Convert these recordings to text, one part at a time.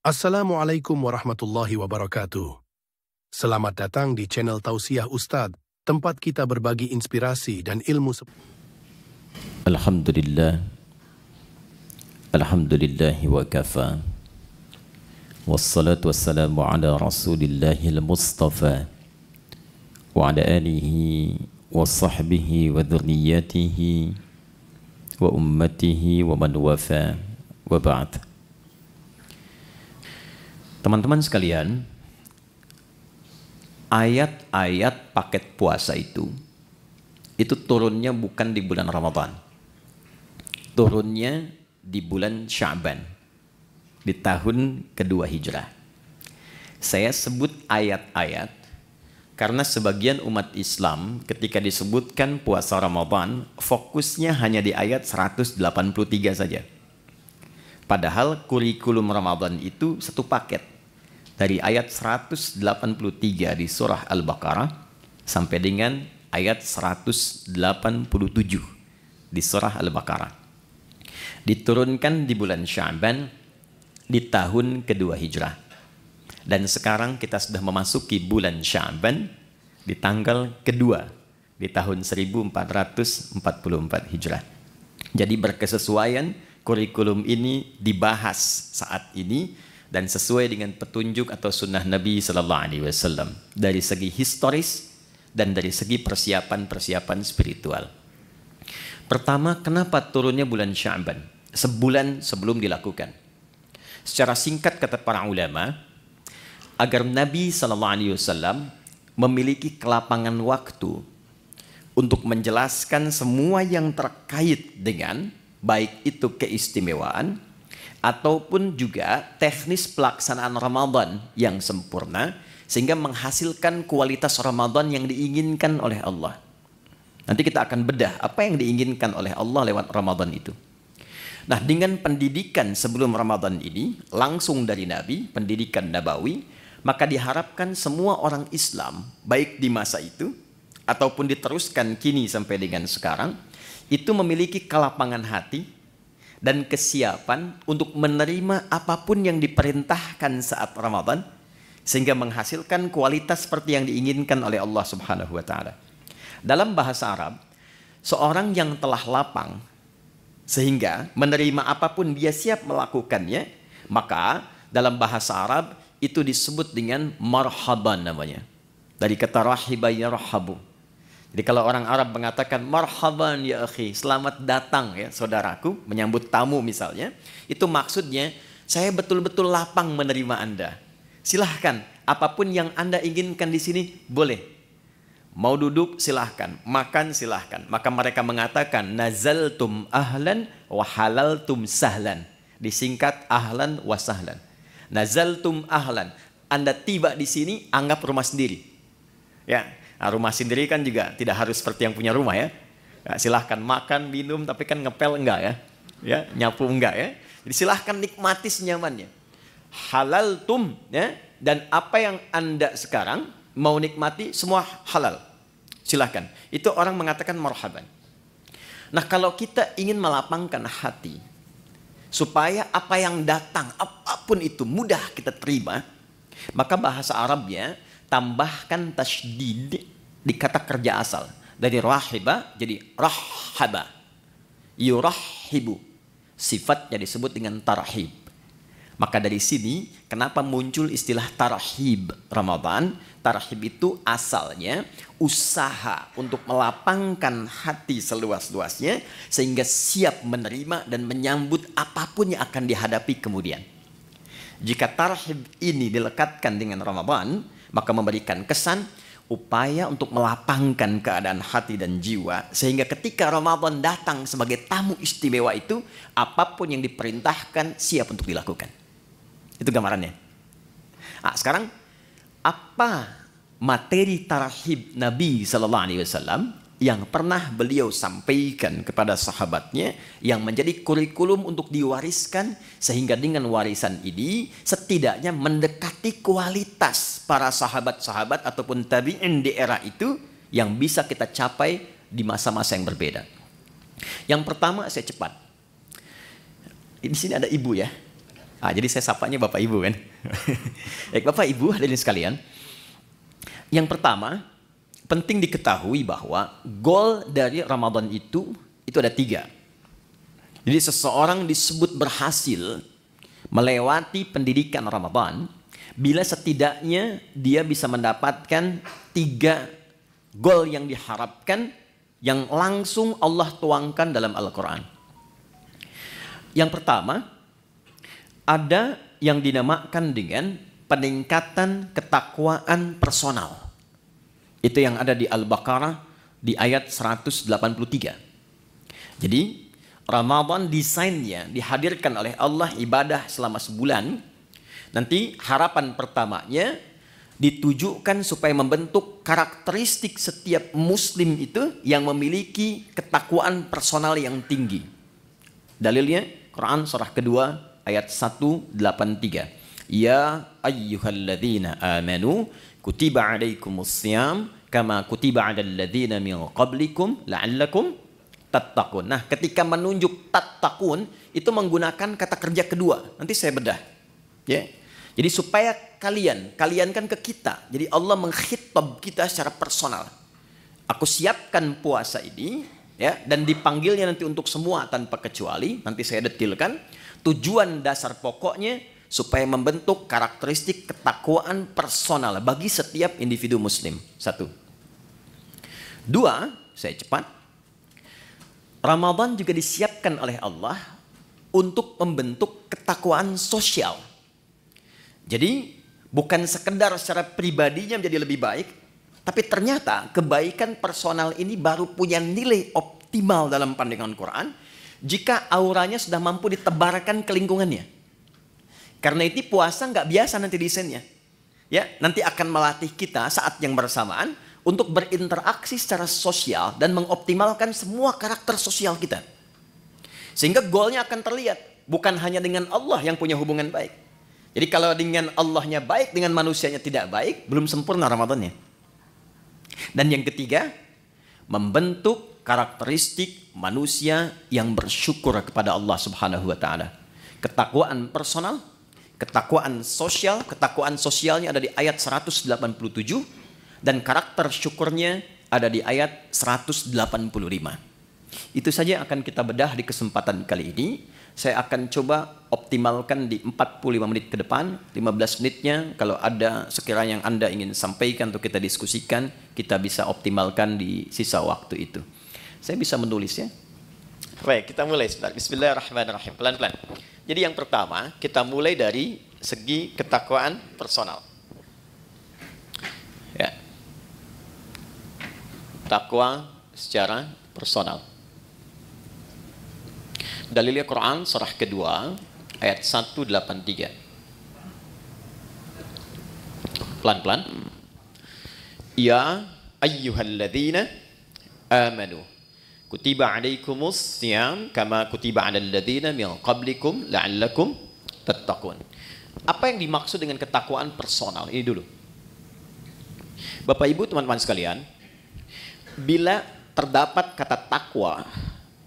Assalamualaikum warahmatullahi wabarakatuh. Selamat datang di channel Tausiah Ustadz, tempat kita berbagi inspirasi dan ilmu. Alhamdulillah, alhamdulillahi wa kafa, wassalatu wassalamu ala rasulillahil mustafa, wa ala alihi wa sahbihi wa dhurriyatihi wa ummatihi wa man wafa, wa ba'd. Teman-teman sekalian, ayat-ayat paket puasa itu turunnya bukan di bulan Ramadan, turunnya di bulan Sya'ban, di tahun kedua Hijrah. Saya sebut ayat-ayat karena sebagian umat Islam ketika disebutkan puasa Ramadan, fokusnya hanya di ayat 183 saja. Padahal kurikulum Ramadan itu satu paket, dari ayat 183 di surah Al-Baqarah sampai dengan ayat 187 di surah Al-Baqarah. Diturunkan di bulan Sya'ban di tahun kedua Hijrah. Dan sekarang kita sudah memasuki bulan Sya'ban di tanggal kedua di tahun 1444 Hijrah. Jadi berkesesuaian kurikulum ini dibahas saat ini dan sesuai dengan petunjuk atau sunnah Nabi Sallallahu Alaihi Wasallam dari segi historis dan dari segi persiapan spiritual. Pertama, kenapa turunnya bulan Sya'ban? Sebulan sebelum dilakukan. Secara singkat kata para ulama, agar Nabi Sallallahu Alaihi Wasallam memiliki kelapangan waktu untuk menjelaskan semua yang terkait dengan baik itu keistimewaan ataupun juga teknis pelaksanaan Ramadan yang sempurna sehingga menghasilkan kualitas Ramadan yang diinginkan oleh Allah. Nanti kita akan bedah apa yang diinginkan oleh Allah lewat Ramadan itu. Nah, dengan pendidikan sebelum Ramadan ini langsung dari Nabi, pendidikan Nabawi, maka diharapkan semua orang Islam baik di masa itu ataupun diteruskan kini sampai dengan sekarang itu memiliki kelapangan hati dan kesiapan untuk menerima apapun yang diperintahkan saat Ramadan sehingga menghasilkan kualitas seperti yang diinginkan oleh Allah Subhanahu wa taala. Dalam bahasa Arab, seorang yang telah lapang sehingga menerima apapun dia siap melakukannya, maka dalam bahasa Arab itu disebut dengan marhaban namanya. Dari kata rahiba yarhabu. Jadi kalau orang Arab mengatakan marhaban ya akhi, selamat datang ya saudaraku, menyambut tamu misalnya, itu maksudnya saya betul-betul lapang menerima Anda. Silahkan, apapun yang Anda inginkan di sini boleh. Mau duduk silahkan, makan silahkan. Maka mereka mengatakan nazaltum ahlan wa halaltum sahlan. Disingkat ahlan wa sahlan. Nazaltum ahlan, Anda tiba di sini anggap rumah sendiri. Ya. Nah, rumah sendiri kan juga tidak harus seperti yang punya rumah ya. Ya, silahkan makan, minum, tapi kan ngepel enggak ya. Ya, nyapu enggak ya. Jadi silahkan nikmati senyamannya. Halal tum ya, dan apa yang Anda sekarang mau nikmati semua halal. Silahkan. Itu orang mengatakan marhaban. Nah, kalau kita ingin melapangkan hati supaya apa yang datang apapun itu mudah kita terima, maka bahasa Arabnya tambahkan tasydid di kata kerja asal. Dari rahiba jadi rahaba. Yurahibu. Sifatnya disebut dengan tarhib. Maka dari sini kenapa muncul istilah tarhib Ramadan? Tarhib itu asalnya usaha untuk melapangkan hati seluas-luasnya sehingga siap menerima dan menyambut apapun yang akan dihadapi kemudian. Jika tarhib ini dilekatkan dengan Ramadan, maka memberikan kesan upaya untuk melapangkan keadaan hati dan jiwa sehingga ketika Ramadan datang sebagai tamu istimewa itu apapun yang diperintahkan siap untuk dilakukan. Itu gambarannya. Nah, sekarang apa materi tarhib Nabi Sallallahu Alaihi Wasallam yang pernah beliau sampaikan kepada sahabatnya yang menjadi kurikulum untuk diwariskan sehingga dengan warisan ini setidaknya mendekati kualitas para sahabat-sahabat ataupun tabi'in di era itu yang bisa kita capai di masa-masa yang berbeda. Yang pertama, saya cepat. Di sini ada ibu ya. Jadi saya sapanya Bapak Ibu kan. Baik, Bapak Ibu hadirin sekalian. Yang pertama, penting diketahui bahwa goal dari Ramadan itu ada 3. Jadi seseorang disebut berhasil melewati pendidikan Ramadan bila setidaknya dia bisa mendapatkan 3 goal yang diharapkan yang langsung Allah tuangkan dalam Al-Quran. Yang pertama, ada yang dinamakan dengan peningkatan ketakwaan personal. Itu yang ada di Al-Baqarah di ayat 183. Jadi Ramadan desainnya dihadirkan oleh Allah ibadah selama sebulan. Nanti harapan pertamanya ditujukan supaya membentuk karakteristik setiap muslim itu yang memiliki ketakwaan personal yang tinggi. Dalilnya Quran surah kedua ayat 183. Ya ayyuhalladzina amanu kutiba alaikumussyam kama kutiba alal ladzina min qablikum la'allakum tattaqun. Nah, ketika menunjuk tattaqun itu menggunakan kata kerja kedua. Nanti saya bedah. Ya. Jadi supaya kalian kan ke kita. Jadi Allah mengkhitab kita secara personal. Aku siapkan puasa ini ya, dan dipanggilnya nanti untuk semua tanpa kecuali. Nanti saya detilkan. Tujuan dasar pokoknya supaya membentuk karakteristik ketakwaan personal bagi setiap individu muslim. 1. 2, saya cepat. Ramadan juga disiapkan oleh Allah untuk membentuk ketakwaan sosial. Jadi bukan sekedar secara pribadinya menjadi lebih baik, tapi ternyata kebaikan personal ini baru punya nilai optimal dalam pandangan Quran jika auranya sudah mampu ditebarkan ke lingkungannya. Karena itu puasa nggak biasa nanti desainnya. Ya, nanti akan melatih kita saat yang bersamaan untuk berinteraksi secara sosial dan mengoptimalkan semua karakter sosial kita. Sehingga goalnya akan terlihat bukan hanya dengan Allah yang punya hubungan baik. Jadi kalau dengan Allahnya baik, dengan manusianya tidak baik, belum sempurna Ramadannya. Dan yang ketiga, membentuk karakteristik manusia yang bersyukur kepada Allah Subhanahu wa taala. Ketakwaan personal, ketakwaan sosialnya ada di ayat 187 dan karakter syukurnya ada di ayat 185. Itu saja akan kita bedah di kesempatan kali ini. Saya akan coba optimalkan di 45 menit ke depan. 15 menitnya kalau ada sekiranya yang Anda ingin sampaikan atau kita diskusikan, kita bisa optimalkan di sisa waktu itu. Saya bisa menulis ya. Baik, kita mulai sebentar. Bismillahirrahmanirrahim. Pelan-pelan. Jadi yang pertama, kita mulai dari segi ketakwaan personal. Ya. Takwa secara personal. Dalilnya Quran surah kedua ayat 183. Pelan-pelan. Ya ayyuhalladzina amanu kutiba alaikumus syiyam kama kutiba alal ladzina min qablikum la'allakum tattaqun. Apa yang dimaksud dengan ketakwaan personal? Ini dulu. Bapak Ibu, teman-teman sekalian, bila terdapat kata takwa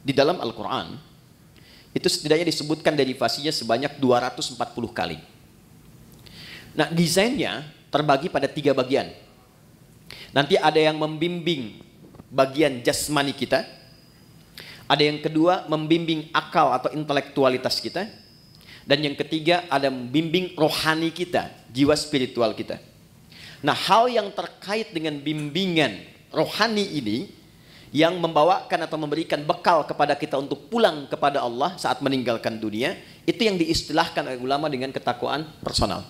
di dalam Al-Qur'an, itu setidaknya disebutkan derivasinya sebanyak 240 kali. Nah, desainnya terbagi pada 3 bagian. Nanti ada yang membimbing bagian jasmani kita. Ada yang kedua membimbing akal atau intelektualitas kita. Dan yang ketiga ada membimbing rohani kita, jiwa spiritual kita. Nah, hal yang terkait dengan bimbingan rohani ini yang membawakan atau memberikan bekal kepada kita untuk pulang kepada Allah saat meninggalkan dunia, itu yang diistilahkan oleh ulama dengan ketakwaan personal.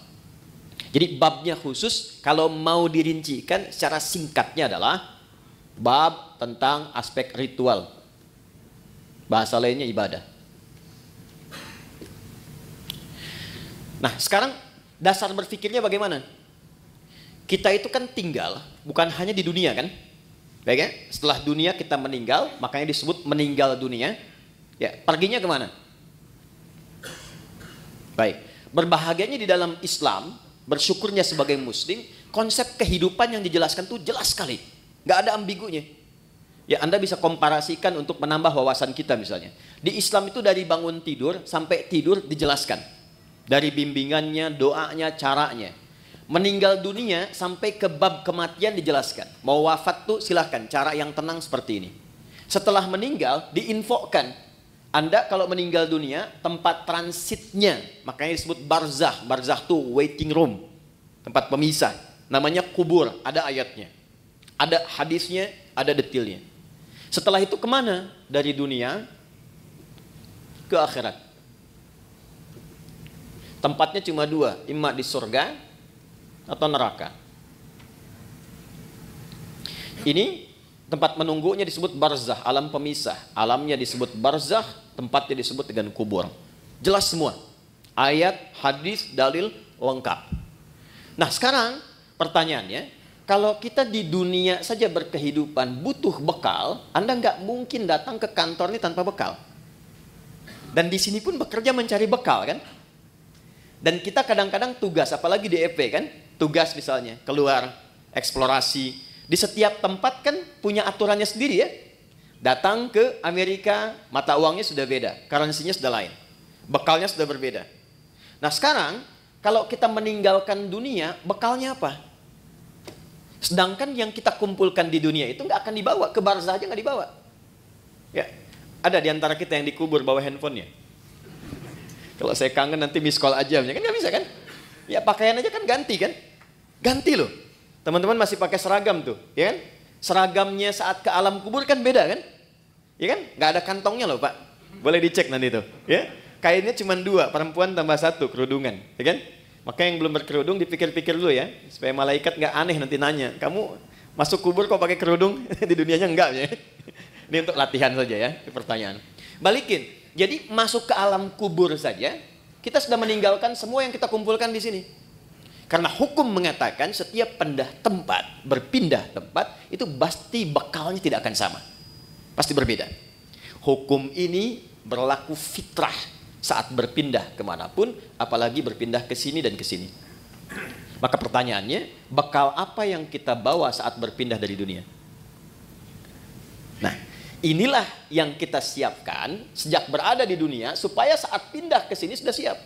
Jadi babnya khusus, kalau mau dirincikan secara singkatnya adalah bab tentang aspek ritual. Bahasa lainnya ibadah. Nah, sekarang dasar berpikirnya bagaimana? Kita itu kan tinggal, bukan hanya di dunia kan? Baik ya? Setelah dunia kita meninggal, makanya disebut meninggal dunia. Ya, perginya kemana? Baik, berbahagianya di dalam Islam, bersyukurnya sebagai muslim, konsep kehidupan yang dijelaskan tuh jelas sekali. Gak ada ambigunya. Ya, Anda bisa komparasikan untuk menambah wawasan kita misalnya. Di Islam itu dari bangun tidur sampai tidur dijelaskan. Dari bimbingannya, doanya, caranya. Meninggal dunia sampai ke bab kematian dijelaskan. Mau wafat tuh silahkan, cara yang tenang seperti ini. Setelah meninggal diinfokan, Anda kalau meninggal dunia tempat transitnya, makanya disebut barzah. Barzah tuh waiting room, tempat pemisah. Namanya kubur, ada ayatnya, ada hadisnya, ada detailnya. Setelah itu kemana? Dari dunia ke akhirat. Tempatnya cuma dua, imma di surga atau neraka. Ini tempat menunggunya disebut barzah, alam pemisah. Alamnya disebut barzah, tempatnya disebut dengan kubur. Jelas semua. Ayat, hadis, dalil, lengkap. Nah sekarang pertanyaannya, kalau kita di dunia saja berkehidupan butuh bekal, Anda nggak mungkin datang ke kantor ini tanpa bekal. Dan di sini pun bekerja mencari bekal kan? Dan kita kadang-kadang tugas, apalagi di EP kan, tugas misalnya, keluar, eksplorasi. Di setiap tempat kan punya aturannya sendiri ya. Datang ke Amerika, mata uangnya sudah beda, currency-nya sudah lain. Bekalnya sudah berbeda. Nah sekarang, kalau kita meninggalkan dunia, bekalnya apa? Sedangkan yang kita kumpulkan di dunia itu nggak akan dibawa, ke barzah aja nggak dibawa. Ya, ada di antara kita yang dikubur bawa handphonenya. Kalau saya kangen nanti miss call aja, kan nggak bisa kan? Ya pakaian aja kan ganti kan? Ganti loh. Teman-teman masih pakai seragam tuh, ya kan? Seragamnya saat ke alam kubur kan beda kan? Ya kan? Nggak ada kantongnya loh Pak. Boleh dicek nanti tuh, ya? Kainnya cuma 2, perempuan tambah 1 kerudungan, ya kan? Maka yang belum berkerudung dipikir-pikir dulu ya, supaya malaikat nggak aneh nanti nanya, kamu masuk kubur kok pakai kerudung? Di dunianya enggak ya? Ini untuk latihan saja ya, pertanyaan. Balikin. Jadi masuk ke alam kubur saja, kita sudah meninggalkan semua yang kita kumpulkan di sini. Karena hukum mengatakan setiap berpindah tempat, itu pasti bekalnya tidak akan sama. Pasti berbeda. Hukum ini berlaku fitrah saat berpindah kemanapun, apalagi berpindah ke sini dan ke sini. Maka pertanyaannya, bekal apa yang kita bawa saat berpindah dari dunia? Nah, inilah yang kita siapkan sejak berada di dunia supaya saat pindah ke sini sudah siap.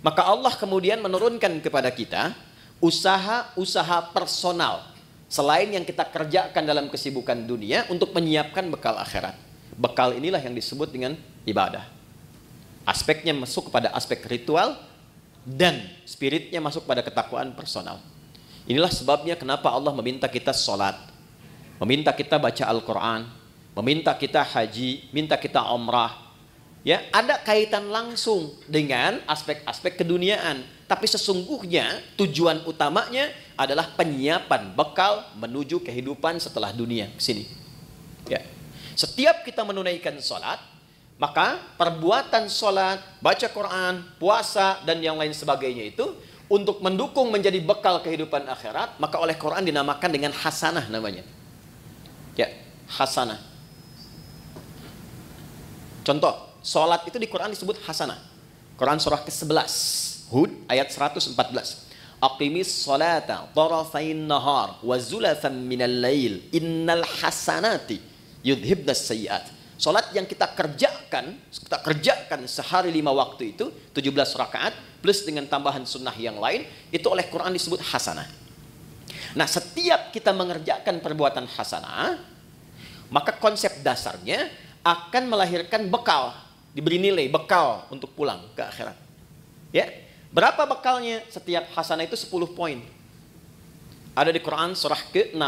Maka Allah kemudian menurunkan kepada kita usaha-usaha personal selain yang kita kerjakan dalam kesibukan dunia untuk menyiapkan bekal akhirat. Bekal inilah yang disebut dengan ibadah. Aspeknya masuk kepada aspek ritual dan spiritnya masuk pada ketakwaan personal. Inilah sebabnya kenapa Allah meminta kita sholat, meminta kita baca Al-Quran, meminta kita haji, minta kita umrah. Ya, ada kaitan langsung dengan aspek-aspek keduniaan. Tapi sesungguhnya tujuan utamanya adalah penyiapan bekal menuju kehidupan setelah dunia sini. Ya. Setiap kita menunaikan sholat, maka perbuatan sholat, baca Quran, puasa, dan yang lain sebagainya itu untuk mendukung menjadi bekal kehidupan akhirat, maka oleh Quran dinamakan dengan hasanah namanya. Ya, hasanah. Contoh, sholat itu di Quran disebut hasanah. Quran surah ke-11, Hud ayat 114. Aqimis sholata tarafain nahar wa zulafan minal lail innal hasanati yudhibnas sayyiat. Sholat yang kita kerjakan sehari 5 waktu itu 17 rakaat plus dengan tambahan sunnah yang lain, itu oleh Quran disebut hasanah. Nah, setiap kita mengerjakan perbuatan hasanah, maka konsep dasarnya akan melahirkan bekal, diberi nilai bekal untuk pulang ke akhirat. Ya, berapa bekalnya? Setiap hasanah itu 10 poin. Ada di Quran surah ke-6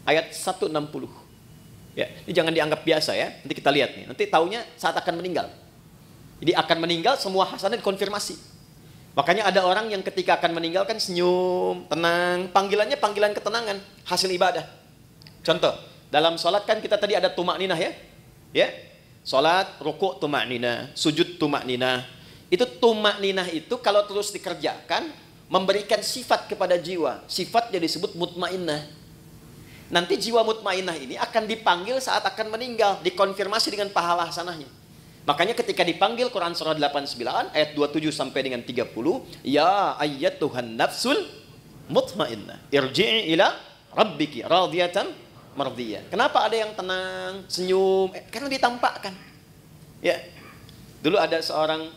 ayat 160. Ya, ini jangan dianggap biasa ya. Nanti kita lihat nih. Nanti taunya saat akan meninggal. Jadi akan meninggal semua hasanah dikonfirmasi. Makanya ada orang yang ketika akan meninggal kan senyum, tenang. Panggilannya panggilan ketenangan, hasil ibadah. Contoh, dalam sholat kan kita tadi ada tumak ninah ya. Ya, sholat, rukuk tumak ninah, sujud tumak ninah. Itu tumak ninah itu kalau terus dikerjakan memberikan sifat kepada jiwa. Sifatnya disebut mutmainnah. Nanti jiwa mutmainnah ini akan dipanggil saat akan meninggal, dikonfirmasi dengan pahala hasanahnya. Makanya ketika dipanggil Quran surah 89 ayat 27 sampai dengan 30, ya ayyatuhan nafsul mutmainnah, irji'i ila rabbiki radiyatan mardiyah. Kenapa ada yang tenang, senyum? Karena ditampakkan. Ya. Dulu ada seorang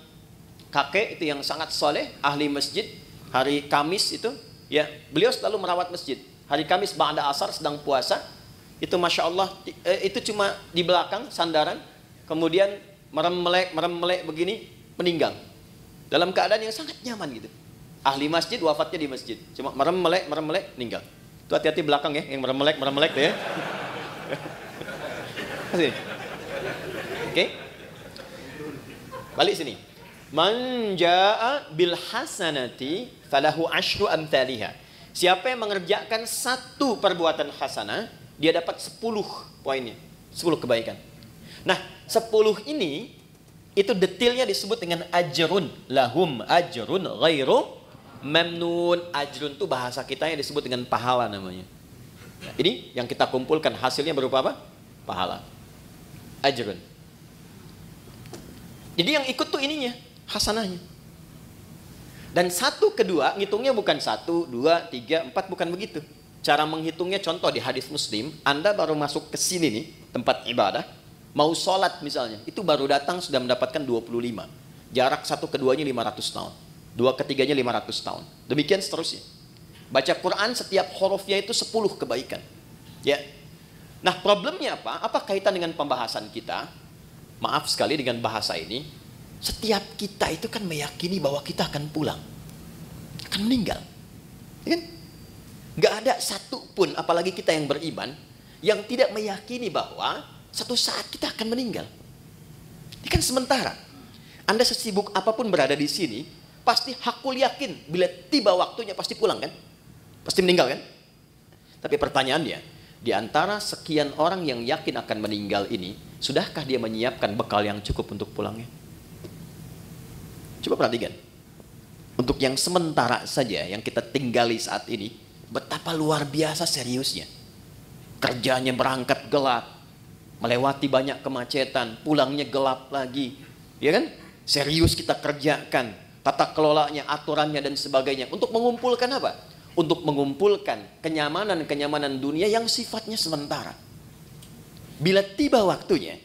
kakek itu yang sangat soleh, ahli masjid. Hari Kamis itu, ya beliau selalu merawat masjid. Hari Kamis ba'da asar sedang puasa, itu Masya Allah, itu cuma di belakang sandaran, kemudian merem-melek begini, meninggal. Dalam keadaan yang sangat nyaman gitu. Ahli masjid, wafatnya di masjid. Cuma merem-melek, meninggal. Itu hati-hati belakang ya, yang merem-melek tuh ya. Oke. Balik sini. Man jaa bil hasanati falahu asyru amthaliha. Siapa yang mengerjakan satu perbuatan hasanah, dia dapat 10 poinnya, 10 kebaikan. Nah, 10 ini itu detailnya disebut dengan ajrun, lahum ajrun ghairu mamnun. Ajrun itu bahasa kita yang disebut dengan pahala namanya. Nah, ini yang kita kumpulkan hasilnya berupa apa? Pahala. Ajrun. Jadi yang ikut tuh ininya, hasanahnya. Dan 1, 2 ngitungnya bukan 1, 2, 3, 4, bukan begitu. Cara menghitungnya contoh di hadis Muslim, Anda baru masuk ke sini nih, tempat ibadah, mau sholat misalnya, itu baru datang sudah mendapatkan 25. Jarak 1 ke 2-nya 500 tahun. 2 ke 3-nya 500 tahun. Demikian seterusnya. Baca Quran setiap hurufnya itu 10 kebaikan. Ya. Nah, problemnya apa? Apa kaitan dengan pembahasan kita? Maaf sekali dengan bahasa ini. Setiap kita itu kan meyakini bahwa kita akan pulang. Akan meninggal. Ya kan? Gak ada satu pun, apalagi kita yang beriman, yang tidak meyakini bahwa satu saat kita akan meninggal. Ini kan sementara. Anda sesibuk apapun berada di sini, pasti hakul yakin bila tiba waktunya pasti pulang kan? Pasti meninggal kan? Tapi pertanyaannya, di antara sekian orang yang yakin akan meninggal ini, sudahkah dia menyiapkan bekal yang cukup untuk pulangnya? Coba perhatikan. Untuk yang sementara saja, yang kita tinggali saat ini, betapa luar biasa seriusnya. Kerjanya berangkat gelap, melewati banyak kemacetan, pulangnya gelap lagi. Ya kan? Serius kita kerjakan, tata kelolanya, aturannya dan sebagainya. Untuk mengumpulkan apa? Untuk mengumpulkan kenyamanan-kenyamanan dunia yang sifatnya sementara. Bila tiba waktunya,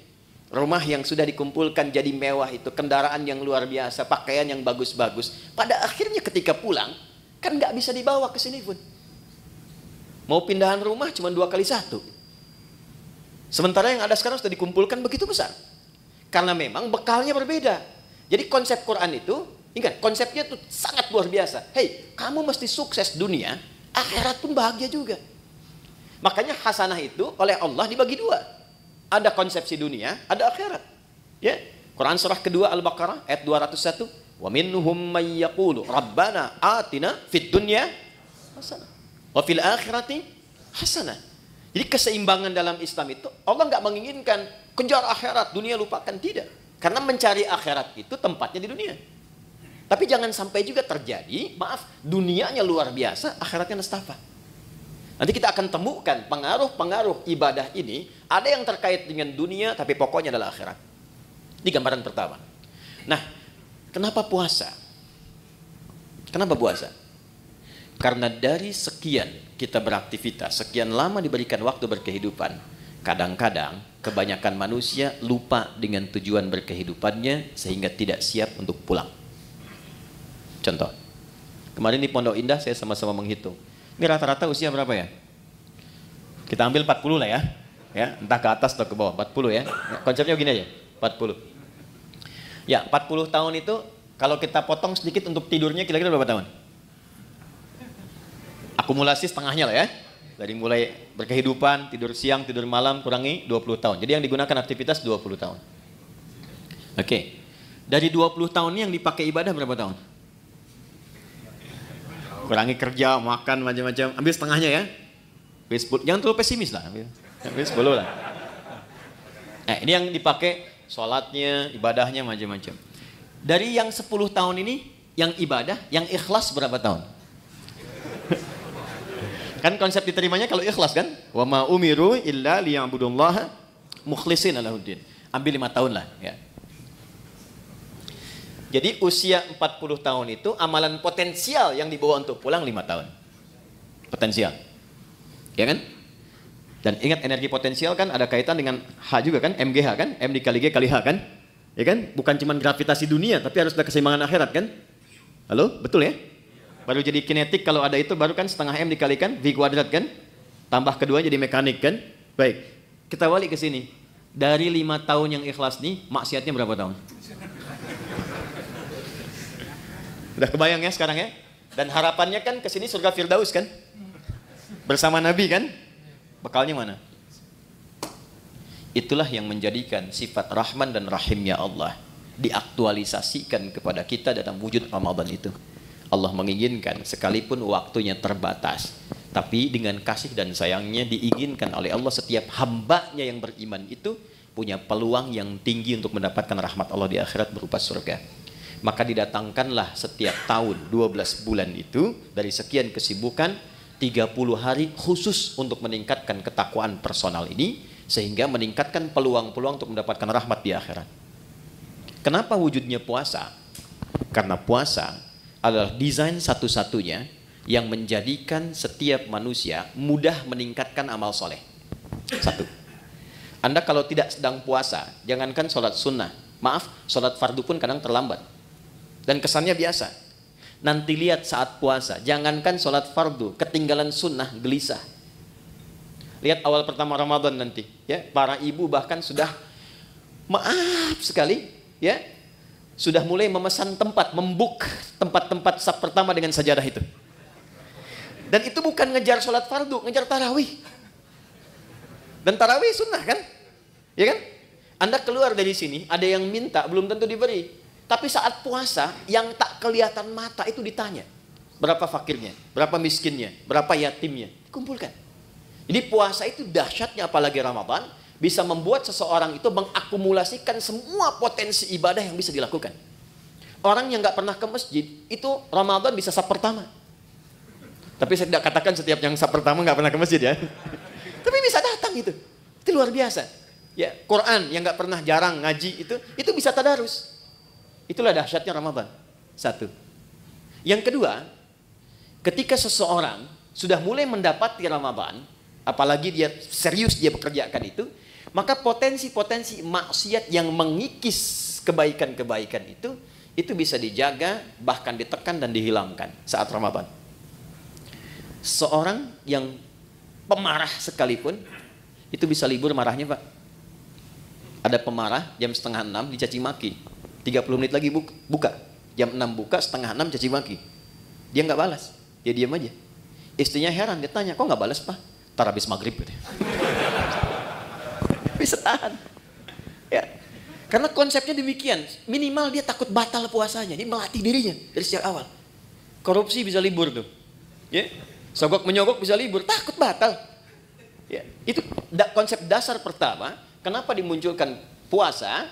rumah yang sudah dikumpulkan jadi mewah itu, kendaraan yang luar biasa, pakaian yang bagus-bagus, pada akhirnya ketika pulang, kan nggak bisa dibawa ke sini pun. Mau pindahan rumah cuma 2 kali 1. Sementara yang ada sekarang sudah dikumpulkan begitu besar. Karena memang bekalnya berbeda. Jadi konsep Quran itu, ingat, konsepnya itu sangat luar biasa. Hei, kamu mesti sukses dunia, akhirat pun bahagia juga. Makanya hasanah itu oleh Allah dibagi 2. Ada konsepsi dunia, ada akhirat. Ya, Quran surah kedua Al-Baqarah ayat 201. Wa minhum may yaqulu rabbana atina fid dunya hasanah wa fil akhirati hasanah. Jadi keseimbangan dalam Islam itu Allah nggak menginginkan kejar akhirat, dunia lupakan, tidak. Karena mencari akhirat itu tempatnya di dunia. Tapi jangan sampai juga terjadi, maaf, dunianya luar biasa, akhiratnya nestapa. Nanti kita akan temukan pengaruh-pengaruh ibadah ini, ada yang terkait dengan dunia, tapi pokoknya adalah akhirat. Ini gambaran pertama. Nah, kenapa puasa? Kenapa puasa? Karena dari sekian kita beraktivitas, sekian lama diberikan waktu berkehidupan, kadang-kadang kebanyakan manusia lupa dengan tujuan berkehidupannya sehingga tidak siap untuk pulang. Contoh, kemarin di Pondok Indah saya sama-sama menghitung. Ini rata-rata usia berapa ya? Kita ambil 40 lah ya. Ya, entah ke atas atau ke bawah, 40 ya. Konsepnya begini aja, 40. Ya, 40 tahun itu kalau kita potong sedikit untuk tidurnya kira-kira berapa tahun? Akumulasi setengahnya lah ya. Dari mulai berkehidupan, tidur siang, tidur malam, kurangi 20 tahun. Jadi yang digunakan aktivitas 20 tahun. Oke. Dari 20 tahun ini yang dipakai ibadah berapa tahun? Kurangi kerja, makan, macam-macam. Ambil setengahnya ya. Jangan terlalu pesimis lah. Ambil 10 lah. Nah, ini yang dipakai sholatnya, ibadahnya, macam-macam. Dari yang 10 tahun ini, yang ibadah, yang ikhlas berapa tahun? Kan konsep diterimanya kalau ikhlas kan? Wa ma umiru illa liya'budullaha mukhlishina lahuddin. Ambil 5 tahun lah ya. Jadi usia 40 tahun itu amalan potensial yang dibawa untuk pulang 5 tahun. Potensial. Ya kan? Dan ingat energi potensial kan ada kaitan dengan H juga kan? MGH kan? M dikali G kali H kan? Ya kan? Bukan cuma gravitasi dunia, tapi harus ada keseimbangan akhirat kan? Halo, betul ya? Baru jadi kinetik kalau ada itu baru kan setengah M dikalikan V kuadrat kan? Tambah kedua jadi mekanik kan? Baik, kita balik ke sini. Dari 5 tahun yang ikhlas nih, maksiatnya berapa tahun? Udah kebayang ya sekarang ya? Dan harapannya kan ke sini surga Firdaus kan? Bersama Nabi kan? Bekalnya mana? Itulah yang menjadikan sifat Rahman dan Rahimnya Allah diaktualisasikan kepada kita dalam wujud Ramadan itu. Allah menginginkan sekalipun waktunya terbatas, tapi dengan kasih dan sayangnya diinginkan oleh Allah setiap hambanya yang beriman itu punya peluang yang tinggi untuk mendapatkan rahmat Allah di akhirat berupa surga. Maka didatangkanlah setiap tahun 12 bulan itu dari sekian kesibukan 30 hari khusus untuk meningkatkan ketakwaan personal ini, sehingga meningkatkan peluang-peluang untuk mendapatkan rahmat di akhirat. Kenapa wujudnya puasa? Karena puasa adalah desain satu-satunya yang menjadikan setiap manusia mudah meningkatkan amal soleh. Satu, Anda kalau tidak sedang puasa, jangankan sholat sunnah, maaf, sholat fardu pun kadang terlambat. Dan kesannya biasa. Nanti lihat saat puasa, jangankan sholat fardu, ketinggalan sunnah, gelisah. Lihat awal pertama Ramadan nanti, ya, para ibu bahkan sudah maaf sekali, ya, sudah mulai memesan tempat, membuk tempat-tempat saf pertama dengan sajadah itu. Dan itu bukan ngejar sholat fardu, ngejar tarawih. Dan tarawih sunnah kan, ya kan? Anda keluar dari sini, ada yang minta, belum tentu diberi. Tapi saat puasa, yang tak kelihatan mata itu ditanya, berapa fakirnya, berapa miskinnya, berapa yatimnya, dikumpulkan. Jadi puasa itu dahsyatnya, apalagi Ramadan, bisa membuat seseorang itu mengakumulasikan semua potensi ibadah yang bisa dilakukan. Orang yang nggak pernah ke masjid, itu Ramadan bisa saf pertama. Tapi saya tidak katakan setiap yang saf pertama nggak pernah ke masjid ya. Tapi bisa datang itu luar biasa. Ya, Quran yang nggak pernah jarang ngaji itu bisa tadarus. Itulah dahsyatnya Ramadan. Satu. Yang kedua, ketika seseorang sudah mulai mendapati Ramadan, apalagi dia serius dia bekerjakan itu, maka potensi-potensi maksiat yang mengikis kebaikan-kebaikan itu bisa dijaga, bahkan ditekan dan dihilangkan saat Ramadan. Seorang yang pemarah sekalipun itu bisa libur marahnya, Pak. Ada pemarah jam 5:30 dicaci maki, 30 menit lagi buka, jam 6 buka, 5:30 caci maki, dia nggak balas, dia diam aja. Istrinya heran, dia tanya, kok nggak balas, Pak? Tar habis maghrib gitu. Bisa tahan ya, karena konsepnya demikian. Minimal dia takut batal puasanya, dia melatih dirinya dari sejak awal. Korupsi bisa libur tuh ya, sogok menyogok bisa libur, takut batal ya. Itu konsep dasar pertama kenapa dimunculkan puasa,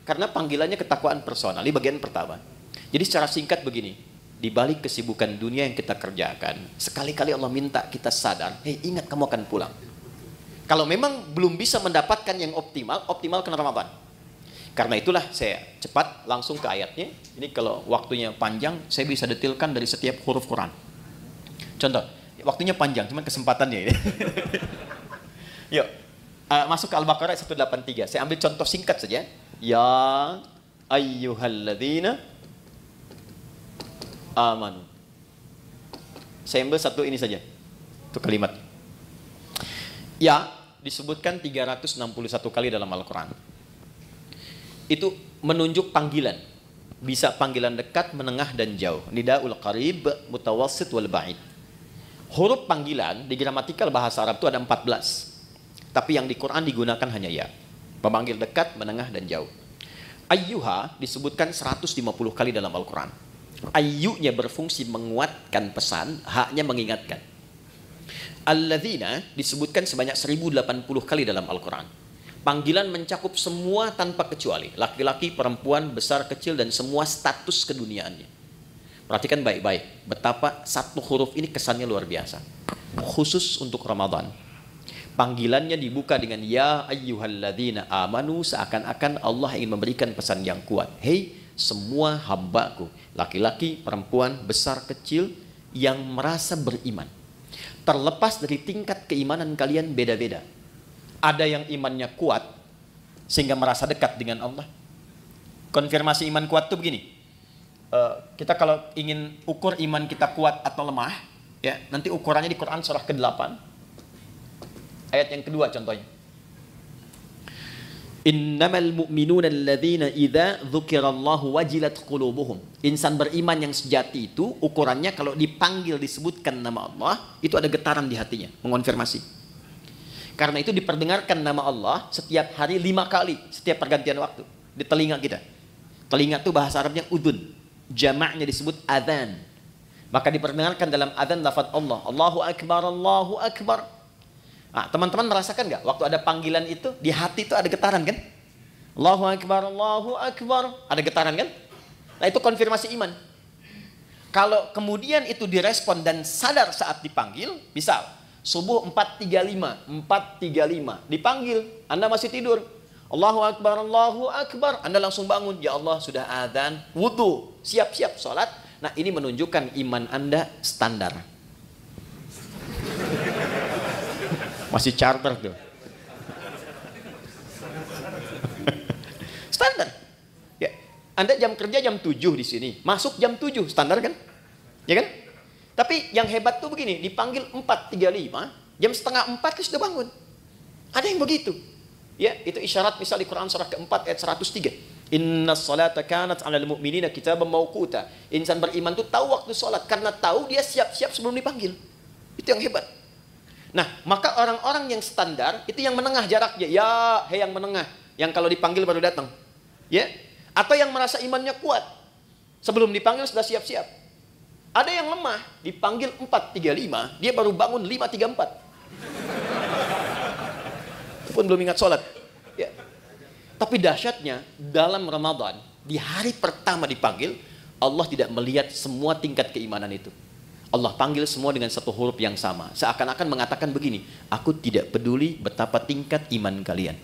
karena panggilannya ketakwaan personal di bagian pertama. Jadi secara singkat begini, di balik kesibukan dunia yang kita kerjakan, sekali-kali Allah minta kita sadar, hei, ingat kamu akan pulang. Kalau memang belum bisa mendapatkan yang optimalkan Ramadan. Karena itulah saya cepat langsung ke ayatnya. Ini kalau waktunya panjang, saya bisa detilkan dari setiap huruf Quran. Contoh, waktunya panjang, cuma kesempatannya. Yuk, masuk ke Al-Baqarah 183. Saya ambil contoh singkat saja. Ya ayyuhalladzina amanu. Saya ambil satu ini saja, itu kalimat. Ya disebutkan 361 kali dalam Al-Quran. Itu menunjuk panggilan. Bisa panggilan dekat, menengah, dan jauh. Nidaul qarib, mutawassit, wal ba'id. Huruf panggilan di gramatikal bahasa Arab itu ada 14. Tapi yang di Quran digunakan hanya ya. Pemanggil dekat, menengah, dan jauh. Ayyuha disebutkan 150 kali dalam Al-Quran. Ayyunya berfungsi menguatkan pesan, haknya mengingatkan. Alladzina disebutkan sebanyak 1080 kali dalam Al-Quran. Panggilan mencakup semua tanpa kecuali. Laki-laki, perempuan, besar, kecil, dan semua status keduniaannya. Perhatikan baik-baik betapa satu huruf ini kesannya luar biasa. Khusus untuk Ramadan. Panggilannya dibuka dengan ya ayyuhalladzina amanu, seakan-akan Allah ingin memberikan pesan yang kuat. Hei semua hambaku, laki-laki, perempuan, besar, kecil, yang merasa beriman. Terlepas dari tingkat keimanan kalian beda-beda. Ada yang imannya kuat sehingga merasa dekat dengan Allah. Konfirmasi iman kuat tuh begini. Kita kalau ingin ukur iman kita kuat atau lemah, ya, nanti ukurannya di Quran surah ke-8. Ayat yang kedua contohnya. Innamal mu'minuna alladzina idza dzukirallahu wajilat qulubuhum. Insan beriman yang sejati itu ukurannya kalau dipanggil disebutkan nama Allah, itu ada getaran di hatinya, mengonfirmasi. Karena itu diperdengarkan nama Allah setiap hari 5 kali, setiap pergantian waktu di telinga kita. Telinga itu bahasa Arabnya udun. Jamaknya disebut adzan. Maka diperdengarkan dalam adzan lafaz Allah, Allahu akbar, Allahu akbar. Nah, teman-teman merasakan nggak waktu ada panggilan itu di hati itu ada getaran kan? Allahu akbar, Allahu akbar, ada getaran kan? Nah, itu konfirmasi iman. Kalau kemudian itu direspon dan sadar saat dipanggil, misal subuh 4.35 dipanggil, Anda masih tidur. Allahu akbar, Allahu akbar, Anda langsung bangun, ya Allah sudah adzan, wudu, siap-siap sholat. Nah, ini menunjukkan iman Anda standar. Masih charter tuh. Standar. Ya, Anda jam kerja jam 7 di sini, masuk jam 7, standar kan? Ya kan? Tapi yang hebat tuh begini, dipanggil 4.35, jam setengah 4 sudah bangun. Ada yang begitu. Ya, itu isyarat misal di Quran surah ke-4 ayat 103. Innas salata kanat 'alal mu'minina kitaban mauquta. Insan beriman itu tahu waktu salat karena tahu dia siap-siap sebelum dipanggil. Itu yang hebat. Nah, maka orang-orang yang standar itu yang menengah jaraknya. Ya, hei yang menengah, yang kalau dipanggil baru datang. Ya, atau yang merasa imannya kuat. Sebelum dipanggil sudah siap-siap. Ada yang lemah, dipanggil 4.35, dia baru bangun 5.34. Itu pun belum ingat sholat. Ya. Tapi dahsyatnya, dalam Ramadan, di hari pertama dipanggil, Allah tidak melihat semua tingkat keimanan itu. Allah panggil semua dengan satu huruf yang sama. Seakan-akan mengatakan begini, aku tidak peduli betapa tingkat iman kalian.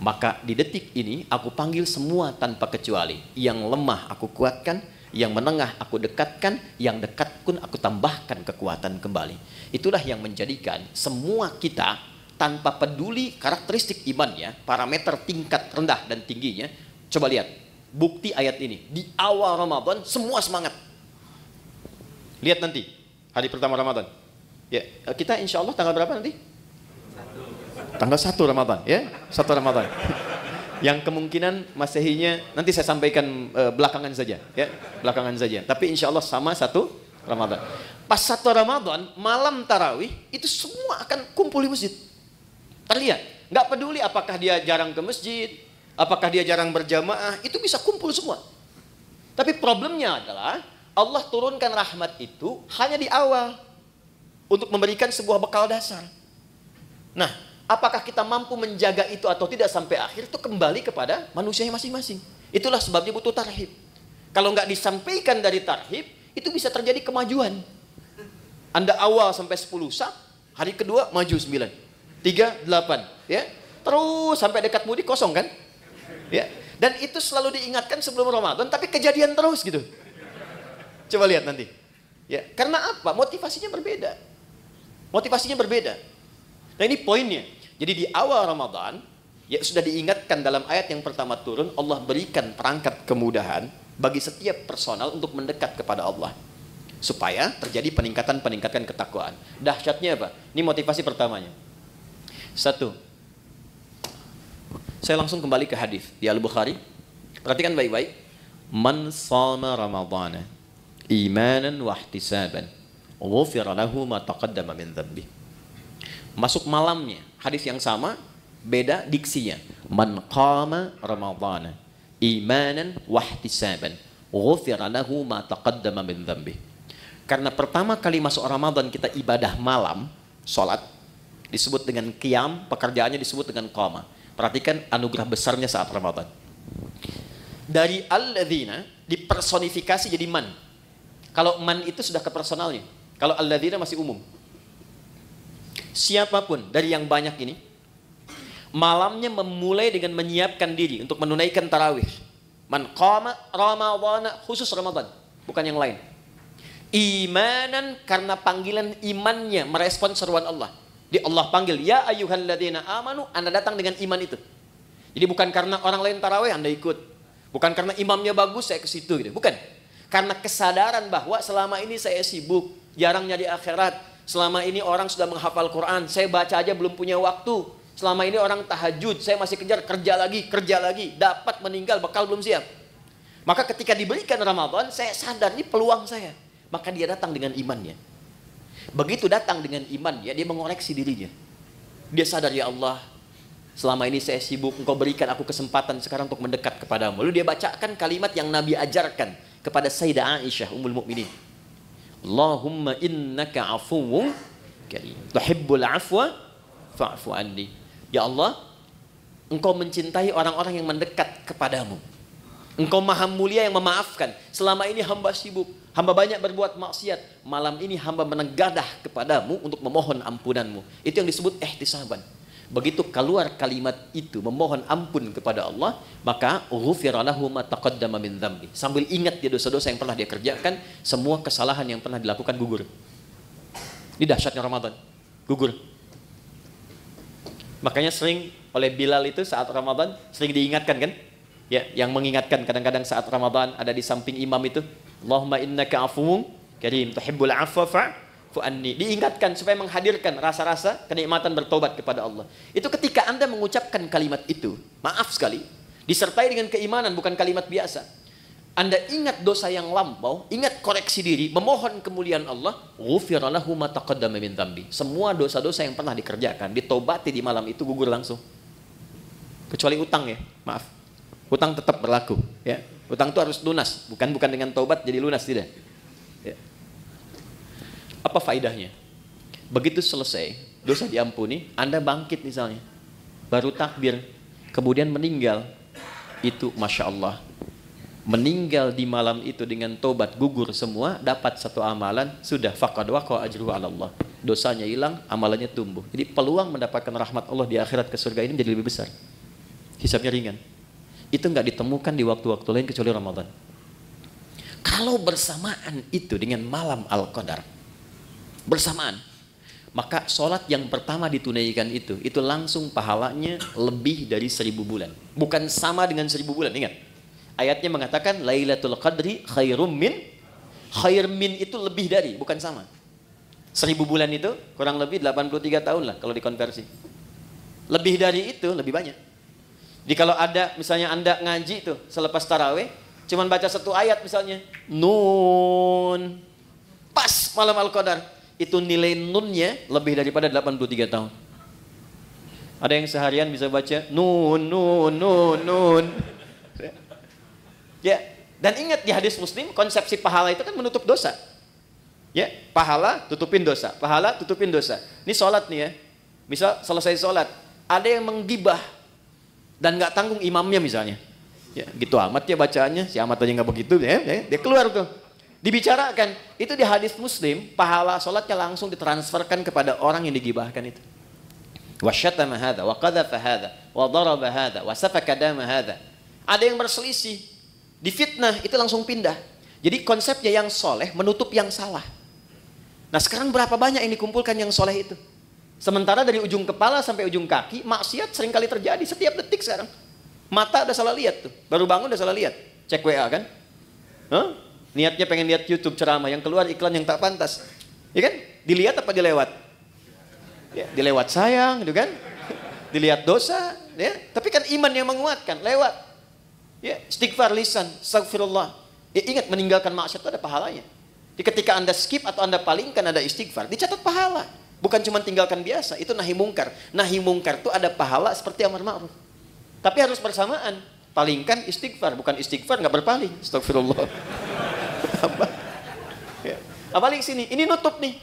Maka di detik ini, aku panggil semua tanpa kecuali. Yang lemah aku kuatkan, yang menengah aku dekatkan, yang dekat pun aku tambahkan kekuatan kembali. Itulah yang menjadikan semua kita, tanpa peduli karakteristik imannya, parameter tingkat rendah dan tingginya. Coba lihat, bukti ayat ini. Di awal Ramadan, semua semangat. Lihat nanti, hari pertama Ramadan. Ya, kita insya Allah tanggal berapa nanti? Tanggal 1 Ramadan, ya, 1 Ramadan. Yang kemungkinan Masehinya nanti saya sampaikan belakangan saja, ya, belakangan saja. Tapi insya Allah sama 1 Ramadan. Pas 1 Ramadan, malam tarawih, itu semua akan kumpul di masjid. Terlihat, nggak peduli apakah dia jarang ke masjid, apakah dia jarang berjamaah, itu bisa kumpul semua. Tapi problemnya adalah Allah turunkan rahmat itu hanya di awal untuk memberikan sebuah bekal dasar. Nah, apakah kita mampu menjaga itu atau tidak sampai akhir itu kembali kepada manusianya masing-masing. Itulah sebabnya butuh tarhib. Kalau nggak disampaikan dari tarhib, itu bisa terjadi kemajuan. Anda awal sampai 10 sak, hari kedua maju 9, 3, 8, ya, terus sampai dekat mudik kosong kan, ya. Dan itu selalu diingatkan sebelum Ramadan, tapi kejadian terus gitu. Coba lihat nanti. Ya, karena apa? Motivasinya berbeda. Motivasinya berbeda. Nah, ini poinnya. Jadi di awal Ramadan, ya sudah diingatkan dalam ayat yang pertama turun, Allah berikan perangkat kemudahan bagi setiap personal untuk mendekat kepada Allah. Supaya terjadi peningkatan ketakwaan. Dahsyatnya apa? Ini motivasi pertamanya. 1. Saya langsung kembali ke hadis di Al-Bukhari. Perhatikan baik-baik. Man shama Ramadhana imanan wa ihtisaban ghufira lahu ma taqaddama min dhanbi. Masuk malamnya, hadis yang sama, beda diksinya. Man qama Ramadhana imanan wa ihtisaban ghufira lahu ma taqaddama min dhanbi. Karena pertama kali masuk Ramadan kita ibadah malam, salat disebut dengan qiyam, pekerjaannya disebut dengan qama. Perhatikan anugerah besarnya saat Ramadan. Dari alladzina dipersonifikasi jadi man. Kalau man itu sudah ke personalnya. Kalau alladzina masih umum. Siapapun dari yang banyak ini, malamnya memulai dengan menyiapkan diri untuk menunaikan tarawih. Man qama Ramadhana, khusus Ramadan, bukan yang lain. Imanan, karena panggilan imannya merespon seruan Allah. Di Allah panggil, ya ayyuhalladzina amanu, Anda datang dengan iman itu. Jadi bukan karena orang lain tarawih Anda ikut. Bukan karena imamnya bagus saya ke situ gitu. Bukan. Karena kesadaran bahwa selama ini saya sibuk, jarang nyari akhirat. Selama ini orang sudah menghafal Quran, saya baca aja belum punya waktu. Selama ini orang tahajud, saya masih kejar kerja lagi. Dapat meninggal, bekal belum siap. Maka ketika diberikan Ramadan, saya sadar ini peluang saya. Maka dia datang dengan imannya. Begitu datang dengan imannya, dia mengoreksi dirinya. Dia sadar, ya Allah, selama ini saya sibuk, Engkau berikan aku kesempatan sekarang untuk mendekat kepadamu. Lalu dia bacakan kalimat yang Nabi ajarkan kepada Sayyidah Aisyah, Ummul Mukminin. Allahumma innaka afuwun karim. Tuhibbul afwa fa'fu anni. Ya Allah, Engkau mencintai orang-orang yang mendekat kepadamu. Engkau maha mulia yang memaafkan. Selama ini hamba sibuk, hamba banyak berbuat maksiat. Malam ini hamba menegadah kepadamu untuk memohon ampunanmu. Itu yang disebut ihtisaban. Begitu keluar kalimat itu memohon ampun kepada Allah, maka ghufira lahu ma taqaddama min dzambi. Sambil ingat dia dosa-dosa yang pernah dia kerjakan, semua kesalahan yang pernah dilakukan gugur. Ini dahsyatnya Ramadan. Gugur. Makanya sering oleh Bilal itu saat Ramadan sering diingatkan kan? Ya, yang mengingatkan kadang-kadang saat Ramadan ada di samping imam itu, Allahumma innaka afuwun karim tuhibbul afwa fa'fu anni. Diingatkan supaya menghadirkan rasa-rasa kenikmatan bertobat kepada Allah. Itu ketika Anda mengucapkan kalimat itu, maaf sekali, disertai dengan keimanan, bukan kalimat biasa. Anda ingat dosa yang lampau, ingat koreksi diri, memohon kemuliaan Allah, ghufira lahu ma taqaddama min dzambi. Semua dosa-dosa yang pernah dikerjakan, ditobati di malam itu gugur langsung. Kecuali utang ya, maaf. Utang tetap berlaku, ya. Utang itu harus lunas, bukan dengan taubat jadi lunas, tidak. Ya. Apa faedahnya? Begitu selesai, dosa diampuni, Anda bangkit misalnya, baru takbir, kemudian meninggal, itu Masya Allah. Meninggal di malam itu dengan tobat gugur semua, dapat satu amalan, sudah faqad waqa ajruhu 'ala Allah. Dosanya hilang, amalannya tumbuh. Jadi peluang mendapatkan rahmat Allah di akhirat ke surga ini menjadi lebih besar. Hisabnya ringan. Itu enggak ditemukan di waktu-waktu lain kecuali Ramadan. Kalau bersamaan itu dengan malam Al-Qadar, bersamaan, maka sholat yang pertama ditunaikan itu langsung pahalanya lebih dari 1000 bulan. Bukan sama dengan 1000 bulan, ingat. Ayatnya mengatakan Lailatul Qadri khairum min. Khair min itu lebih dari, bukan sama. 1000 bulan itu kurang lebih 83 tahun lah kalau dikonversi. Lebih dari itu lebih banyak. Jadi kalau ada misalnya Anda ngaji itu selepas tarawih, cuman baca satu ayat misalnya, Nun, pas malam Al-Qadar, itu nilai nunnya lebih daripada 83 tahun. Ada yang seharian bisa baca Nun, Nun, Nun, Nun. Ya, dan ingat di hadis Muslim konsepsi pahala itu kan menutup dosa. Ya, pahala tutupin dosa, pahala tutupin dosa. Ini sholat nih ya. Misal selesai sholat, ada yang menggibah dan nggak tanggung imamnya misalnya. Ya, gitu amat ya bacaannya, si amat aja nggak begitu ya, dia keluar tuh. Dibicarakan, itu di hadis Muslim, pahala sholatnya langsung ditransferkan kepada orang yang digibahkan itu. Wa syatama hadza, wa qadhafa hadza, wa daraba hadza, wa safaka dama hadza. Ada yang berselisih. Difitnah itu langsung pindah. Jadi konsepnya yang soleh menutup yang salah. Nah sekarang berapa banyak yang dikumpulkan yang soleh itu? Sementara dari ujung kepala sampai ujung kaki, maksiat seringkali terjadi setiap detik sekarang. Mata udah salah lihat tuh, baru bangun udah salah lihat. Cek WA kan? Niatnya pengen lihat YouTube ceramah, yang keluar iklan yang tak pantas. Ya kan? Dilihat apa dilewat? Ya, dilewat sayang gitu kan? Dilihat dosa, ya. Tapi kan iman yang menguatkan, lewat. Ya, istighfar lisan, astagfirullah. Ya, ingat meninggalkan maksiat itu ada pahalanya. Jadi ketika Anda skip atau Anda palingkan ada istighfar, dicatat pahala. Bukan cuma tinggalkan biasa, itu nahi mungkar. Nahi mungkar itu ada pahala seperti amar ma'ruf. Tapi harus bersamaan. Palingkan istighfar, bukan istighfar nggak berpaling. Astagfirullah. Apa? Ya. Apalagi sini, ini nutup nih.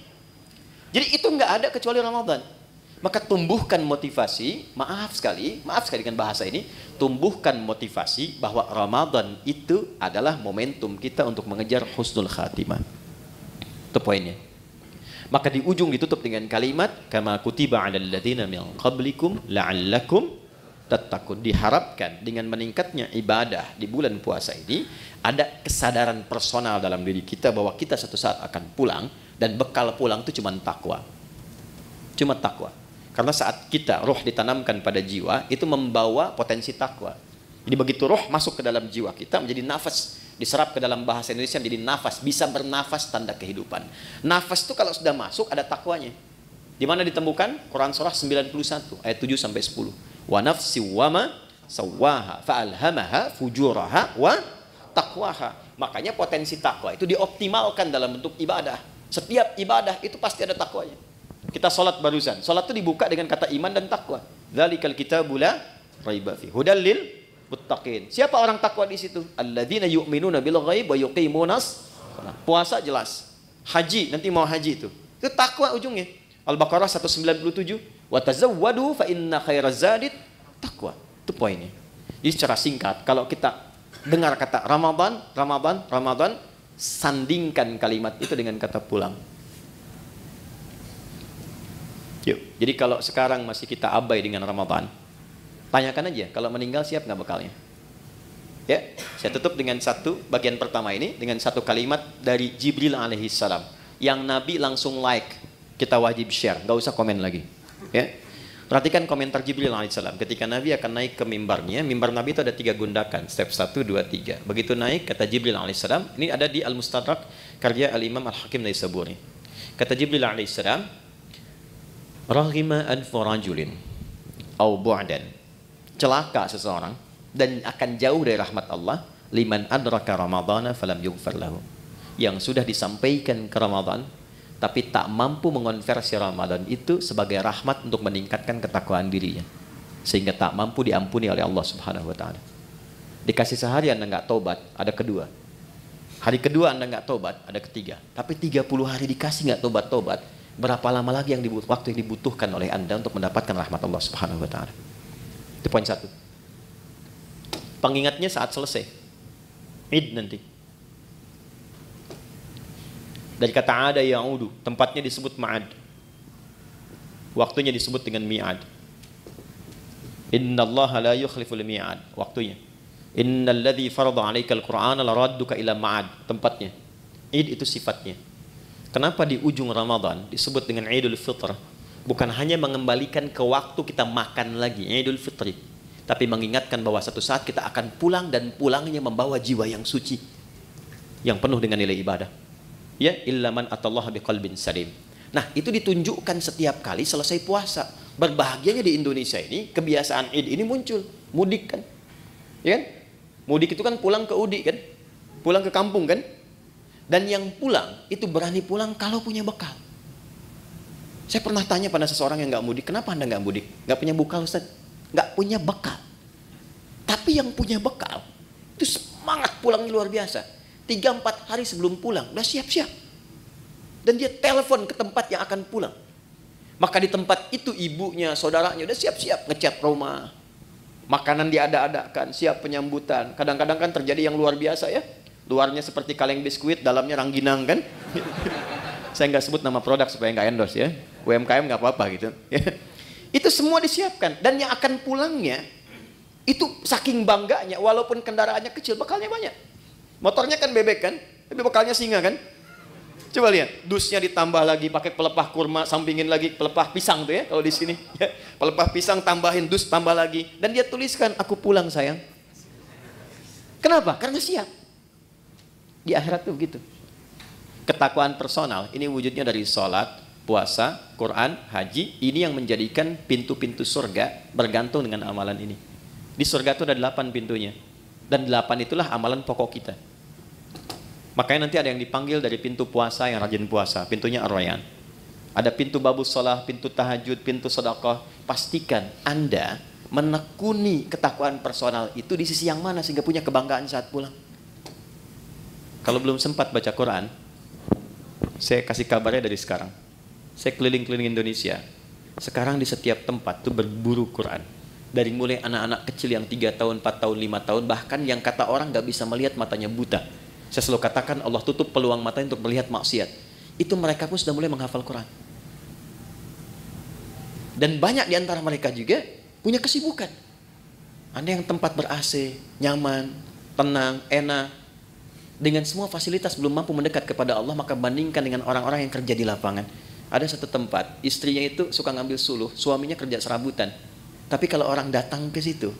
Jadi itu nggak ada kecuali Ramadan. Maka tumbuhkan motivasi, maaf sekali dengan bahasa ini, tumbuhkan motivasi bahwa Ramadan itu adalah momentum kita untuk mengejar husnul khatimah. Itu poinnya. Maka di ujung ditutup dengan kalimat kama kutiba 'alal ladzina min qablikum la'allakum tattaqun. Diharapkan dengan meningkatnya ibadah di bulan puasa ini ada kesadaran personal dalam diri kita bahwa kita suatu saat akan pulang dan bekal pulang itu cuma takwa. Cuma takwa. Karena saat kita roh ditanamkan pada jiwa, itu membawa potensi takwa. Jadi begitu roh masuk ke dalam jiwa kita menjadi nafas, diserap ke dalam bahasa Indonesia menjadi nafas, bisa bernafas tanda kehidupan. Nafas itu kalau sudah masuk ada takwanya. Di mana ditemukan? Quran surah 91 ayat 7 sampai 10. Wa nafsi wa ma sawwaha fa'alhamaha fujuraha wa taqwaha. Makanya potensi takwa itu dioptimalkan dalam bentuk ibadah. Setiap ibadah itu pasti ada takwanya. Kita sholat barusan. Sholat itu dibuka dengan kata iman dan takwa. Dzalikal kitabu la raiba fi hudal lil muttaqin. Siapa orang takwa di situ? Alladzina yu'minuna bil ghaib wa yuqimunas shalah. Puasa jelas. Haji, nanti mau haji itu. Itu takwa ujungnya. Al-Baqarah 197. Wa tazawwadu fa inna khairaz zadit takwa. Itu poinnya. Jadi secara singkat, kalau kita dengar kata Ramadan, Ramadan, Ramadan, sandingkan kalimat itu dengan kata pulang. Yuk, jadi kalau sekarang masih kita abai dengan Ramadan, tanyakan aja, kalau meninggal siap nggak bekalnya? Ya, saya tutup dengan satu bagian pertama ini, dengan satu kalimat dari Jibril alaihissalam, yang Nabi langsung like, kita wajib share, nggak usah komen lagi. Ya. Perhatikan komentar Jibril alaihissalam ketika Nabi akan naik ke mimbarnya. Mimbar Nabi itu ada 3 gundakan, step 1, 2, 3. Begitu naik, kata Jibril alaihissalam, ini ada di Al-Mustadrak karya Al-Imam Al-Hakim Naisaburi. Kata Jibril alaihissalam, raghima anfu rajulin au bu'dan, celaka seseorang dan akan jauh dari rahmat Allah, liman adraka ramadhana falam yughfar lahu, yang sudah disampaikan ke Ramadan tapi tak mampu mengonversi Ramadan itu sebagai rahmat untuk meningkatkan ketakwaan dirinya, sehingga tak mampu diampuni oleh Allah Subhanahu wa taala. Dikasih sehari Anda nggak tobat, ada kedua. Hari kedua Anda nggak tobat, ada ketiga. Tapi 30 hari dikasih nggak tobat-tobat, berapa lama lagi waktu yang dibutuhkan oleh Anda untuk mendapatkan rahmat Allah Subhanahu wa taala? Itu poin 1. Pengingatnya saat selesai Id nanti. Dari kata ada ya'udu, tempatnya disebut ma'ad, waktunya disebut dengan mi'ad. Innallaha la yukhliful mi'ad, waktunya. Innal ladzi farada 'alaikal qur'ana laradduka ila ma'ad, tempatnya. Id itu sifatnya. Kenapa di ujung Ramadan disebut dengan Idul Fitr? Bukan hanya mengembalikan ke waktu kita makan lagi, Idul Fitri, tapi mengingatkan bahwa satu saat kita akan pulang, dan pulangnya membawa jiwa yang suci, yang penuh dengan nilai ibadah. Ya, illa man atallaha biqalbin salim. Nah, itu ditunjukkan setiap kali selesai puasa. Berbahagianya di Indonesia ini, kebiasaan Id ini muncul. Mudik kan? Ya kan? Mudik itu kan pulang ke Udi kan? Pulang ke kampung kan? Dan yang pulang, itu berani pulang kalau punya bekal. Saya pernah tanya pada seseorang yang nggak mudik, kenapa Anda nggak mudik? Nggak punya bekal, Ustaz? Nggak punya bekal. Tapi yang punya bekal, itu semangat pulangnya luar biasa. 3-4 hari sebelum pulang udah siap-siap, dan dia telepon ke tempat yang akan pulang. Maka di tempat itu ibunya, saudaranya udah siap-siap ngecat rumah, makanan diada-adakan, siap penyambutan. Kadang-kadang kan terjadi yang luar biasa ya, luarnya seperti kaleng biskuit, dalamnya rangginang kan. Saya nggak sebut nama produk supaya nggak endorse ya, UMKM nggak apa-apa gitu. Itu semua disiapkan, dan yang akan pulangnya itu saking bangganya, walaupun kendaraannya kecil, bekalnya banyak. Motornya kan bebek kan, tapi bekalnya singa kan. Coba lihat, dusnya ditambah lagi pakai pelepah kurma, sampingin lagi pelepah pisang tuh ya, kalau di sini. Ya, pelepah pisang tambahin dus, tambah lagi, dan dia tuliskan, aku pulang sayang. Kenapa? Karena siap. Di akhirat tuh begitu. Ketakwaan personal ini wujudnya dari sholat, puasa, Quran, haji. Ini yang menjadikan pintu-pintu surga bergantung dengan amalan ini. Di surga itu ada 8 pintunya. Dan 8 itulah amalan pokok kita. Makanya nanti ada yang dipanggil dari pintu puasa, yang rajin puasa, pintunya Ar-Rayyan. Ada pintu babus sholah, pintu tahajud, pintu sedekah. Pastikan Anda menekuni ketakwaan personal itu di sisi yang mana sehingga punya kebanggaan saat pulang. Kalau belum sempat baca Quran, saya kasih kabarnya dari sekarang. Saya keliling-keliling Indonesia. Sekarang di setiap tempat tuh berburu Quran. Dari mulai anak-anak kecil yang 3 tahun, 4 tahun, 5 tahun, bahkan yang kata orang nggak bisa melihat, matanya buta. Saya selalu katakan Allah tutup peluang matanya untuk melihat maksiat. Itu mereka pun sudah mulai menghafal Quran. Dan banyak di antara mereka juga punya kesibukan. Anda yang tempat ber-AC, nyaman, tenang, enak, dengan semua fasilitas belum mampu mendekat kepada Allah, maka bandingkan dengan orang-orang yang kerja di lapangan. Ada satu tempat, istrinya itu suka ngambil suluh, suaminya kerja serabutan. Tapi kalau orang datang ke situ,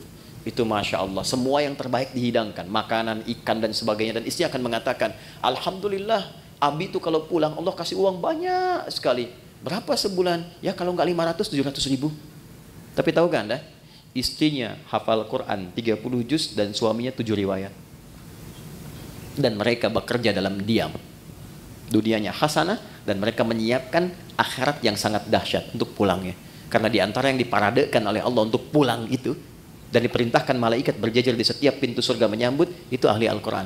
itu Masya Allah, semua yang terbaik dihidangkan, makanan, ikan dan sebagainya, dan istri akan mengatakan, Alhamdulillah, Abi tuh kalau pulang Allah kasih uang banyak sekali. Berapa sebulan? Ya kalau nggak 500, 700 ribu. Tapi tahu kan Anda, istrinya hafal Quran 30 juz dan suaminya 7 riwayat. Dan mereka bekerja dalam diam. Dunianya hasanah dan mereka menyiapkan akhirat yang sangat dahsyat untuk pulangnya. Karena di antara yang diparadekan oleh Allah untuk pulang itu, dan diperintahkan malaikat berjajar di setiap pintu surga menyambut, itu ahli Al-Quran.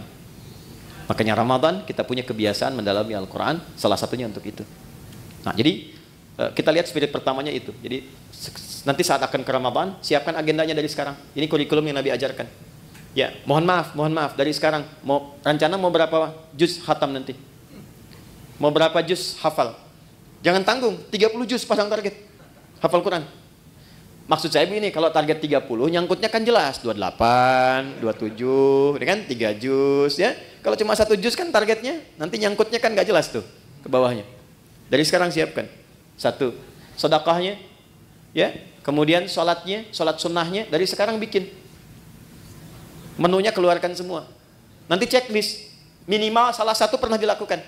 Makanya Ramadan kita punya kebiasaan mendalami Al-Quran, salah satunya untuk itu. Nah, jadi kita lihat spirit pertamanya itu. Jadi nanti saat akan ke Ramadan, siapkan agendanya dari sekarang. Ini kurikulum yang Nabi ajarkan. Ya, mohon maaf dari sekarang. Rencana mau berapa juz khatam nanti? Mau berapa juz hafal? Jangan tanggung, 30 juz pasang target hafal Quran. Maksud saya begini, kalau target 30, nyangkutnya kan jelas, 28, 27, kan 3 juz ya. Kalau cuma 1 juz kan targetnya, nanti nyangkutnya kan nggak jelas tuh ke bawahnya. Dari sekarang siapkan. 1, sedekahnya, ya. Kemudian sholatnya, sholat sunnahnya, dari sekarang bikin. Menunya keluarkan semua. Nanti checklist, minimal salah satu pernah dilakukan.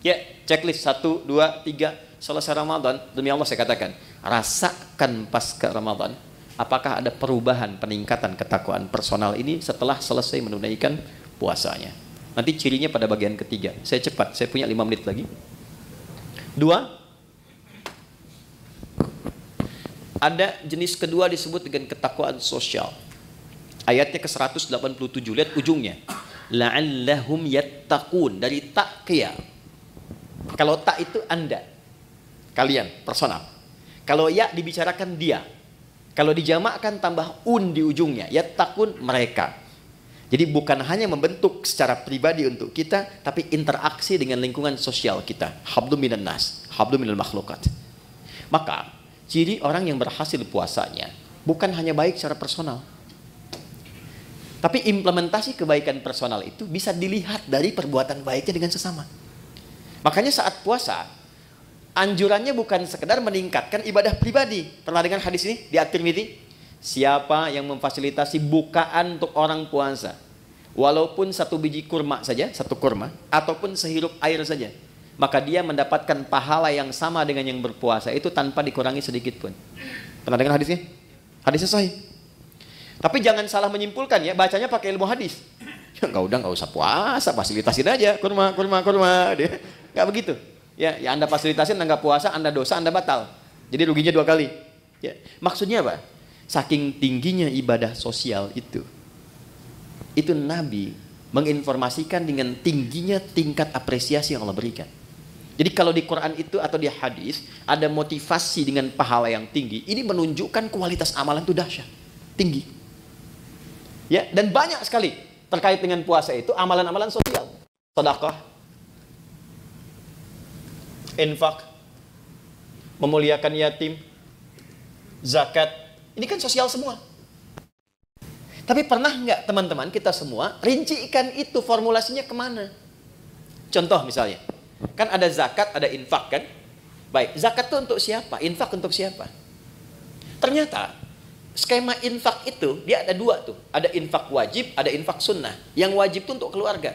Ya, checklist 1, 2, 3. Selesai Ramadan, demi Allah saya katakan, rasakan pasca Ramadan, apakah ada perubahan, peningkatan ketakwaan personal ini setelah selesai menunaikan puasanya. Nanti cirinya pada bagian ketiga. Saya cepat, saya punya 5 menit lagi. 2, ada jenis kedua disebut dengan ketakwaan sosial. Ayatnya ke 187, lihat ujungnya. La'allahum yattaqun, dari taqiyah. Kalau tak itu Anda, kalian, personal. Kalau ya dibicarakan dia. Kalau dijamakkan tambah un di ujungnya, yattaqun, mereka. Jadi bukan hanya membentuk secara pribadi untuk kita, tapi interaksi dengan lingkungan sosial kita. Hablu minan nas, hablu minal makhlukat. Maka ciri orang yang berhasil puasanya bukan hanya baik secara personal, tapi implementasi kebaikan personal itu bisa dilihat dari perbuatan baiknya dengan sesama. Makanya saat puasa, anjurannya bukan sekedar meningkatkan ibadah pribadi. Pernah dengar hadis ini di At-Tirmidzi? Siapa yang memfasilitasi bukaan untuk orang puasa, walaupun 1 biji kurma saja, 1 kurma, ataupun sehirup air saja, maka dia mendapatkan pahala yang sama dengan yang berpuasa itu tanpa dikurangi sedikit pun. Pernah dengar hadisnya? Hadisnya sahih. Tapi jangan salah menyimpulkan ya, bacanya pakai ilmu hadis. Ya nggak usah puasa, fasilitasin aja kurma. Nggak begitu. Ya Anda fasilitasin, Anda nggak puasa, Anda dosa, Anda batal. Jadi ruginya 2 kali. Ya, maksudnya apa? Saking tingginya ibadah sosial itu Nabi menginformasikan dengan tingginya tingkat apresiasi yang Allah berikan. Jadi kalau di Quran itu atau di hadis ada motivasi dengan pahala yang tinggi, ini menunjukkan kualitas amalan itu dahsyat, tinggi. Ya, dan banyak sekali terkait dengan puasa itu amalan-amalan sosial, sedekah, infak, memuliakan yatim, zakat, ini kan sosial semua. Tapi pernah nggak teman-teman kita semua rincikan itu formulasinya kemana? Contoh misalnya, kan ada zakat, ada infak kan? Baik, zakat itu untuk siapa? Infak untuk siapa? Ternyata skema infak itu dia ada 2 tuh, ada infak wajib, ada infak sunnah. Yang wajib itu untuk keluarga,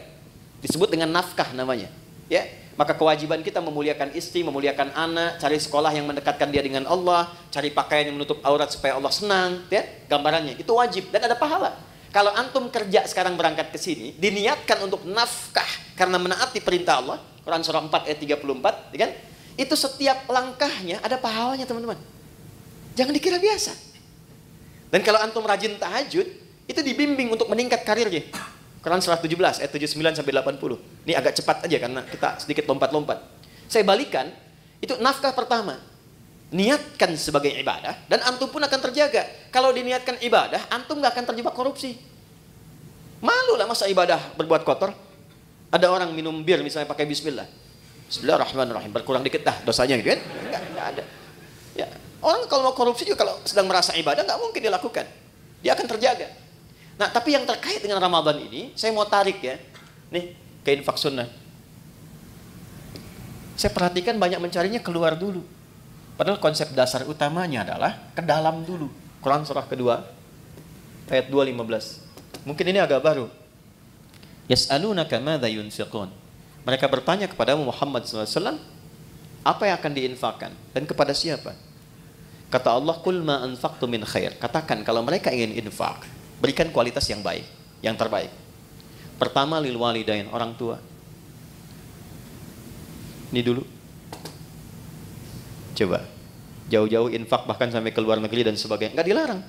disebut dengan nafkah namanya. Ya, maka kewajiban kita memuliakan istri, memuliakan anak, cari sekolah yang mendekatkan dia dengan Allah, cari pakaian yang menutup aurat supaya Allah senang, ya, gambarannya itu wajib dan ada pahala. Kalau antum kerja sekarang berangkat ke sini, diniatkan untuk nafkah karena menaati perintah Allah, Quran surah 4 ayat 34, ya kan? Itu setiap langkahnya ada pahalanya, teman-teman. Jangan dikira biasa. Dan kalau antum rajin tahajud, itu dibimbing untuk meningkat karirnya. Quran surah 17 ayat 79 sampai 80. Ini agak cepat aja karena kita sedikit lompat-lompat. Saya balikan, itu nafkah pertama. Niatkan sebagai ibadah dan antum pun akan terjaga. Kalau diniatkan ibadah, antum gak akan terjebak korupsi. Malu lah masa ibadah berbuat kotor. Ada orang minum bir misalnya pakai bismillah. Bismillahirrahmanirrahim, berkurang dikit dah dosanya gitu kan? Enggak ada. Ya, orang kalau mau korupsi juga kalau sedang merasa ibadah nggak mungkin dilakukan. Dia akan terjaga. Nah, tapi yang terkait dengan Ramadan ini, saya mau tarik ya. Nih, ke infak sunnah. Saya perhatikan banyak mencarinya keluar dulu. Padahal konsep dasar utamanya adalah ke dalam dulu. Quran surah kedua, Ayat 2:15. Mungkin ini agak baru. Yas'alunaka madza yunfiqun. Mereka bertanya kepada Muhammad SAW, apa yang akan diinfakkan dan kepada siapa? Kata Allah, qul ma anfaqtum min khair. Katakan kalau mereka ingin infak, berikan kualitas yang baik, yang terbaik. Pertama lil walidain, orang tua. Ini dulu. Coba jauh-jauh infak bahkan sampai ke luar negeri dan sebagainya, nggak dilarang.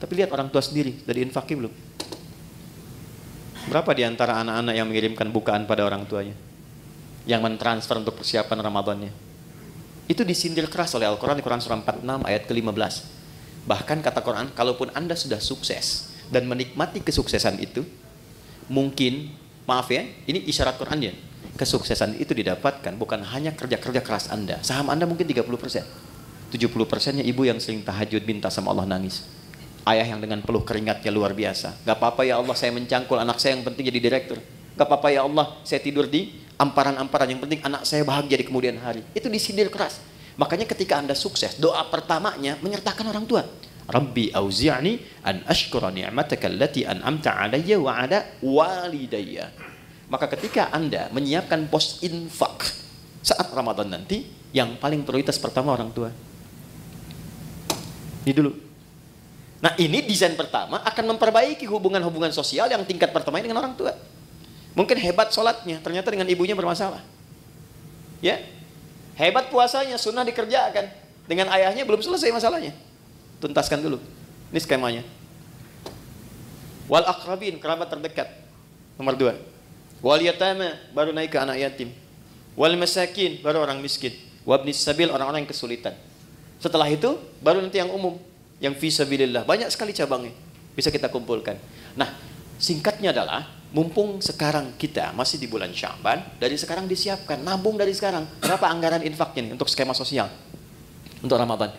Tapi lihat orang tua sendiri, dari infaki belum? Berapa di antara anak-anak yang mengirimkan bukaan pada orang tuanya? Yang mentransfer untuk persiapan Ramadannya? Itu disindir keras oleh Al-Quran di Quran surah 46 ayat ke-15. Bahkan kata Quran, kalaupun Anda sudah sukses dan menikmati kesuksesan itu, mungkin, maaf ya, ini isyarat Quran ya, kesuksesan itu didapatkan bukan hanya kerja-kerja keras Anda. Saham Anda mungkin 30%. 70%-nya ibu yang sering tahajud minta sama Allah nangis. Ayah yang dengan peluh keringatnya luar biasa. Gak apa-apa ya Allah saya mencangkul anak saya yang penting jadi direktur. Gak apa-apa ya Allah saya tidur di amparan-amparan yang penting anak saya bahagia di kemudian hari. Itu disindir keras. Makanya ketika Anda sukses, doa pertamanya menyertakan orang tua. Rabbi auzi'ni an ashkura ni'mataka allati an'amta 'alayya wa 'ala walidayya. Maka ketika Anda menyiapkan pos infak saat Ramadan nanti, yang paling prioritas pertama orang tua. Ini dulu. Nah ini desain pertama akan memperbaiki hubungan-hubungan sosial yang tingkat pertama dengan orang tua. Mungkin hebat sholatnya, ternyata dengan ibunya bermasalah. Ya, hebat puasanya, sunnah dikerjakan. Dengan ayahnya belum selesai masalahnya. Tuntaskan dulu. Ini skemanya. Wal aqrabin, kerabat terdekat. Nomor 2. Wal yatama, baru naik ke anak yatim. Wal masakin, baru orang miskin. Wabnis sabil, orang-orang yang kesulitan. Setelah itu, baru nanti yang umum. Yang fisabilillah, banyak sekali cabangnya bisa kita kumpulkan. Nah, singkatnya adalah mumpung sekarang kita masih di bulan Sya'ban, dari sekarang disiapkan, nabung dari sekarang. Berapa anggaran infaknya nih untuk skema sosial untuk Ramadan?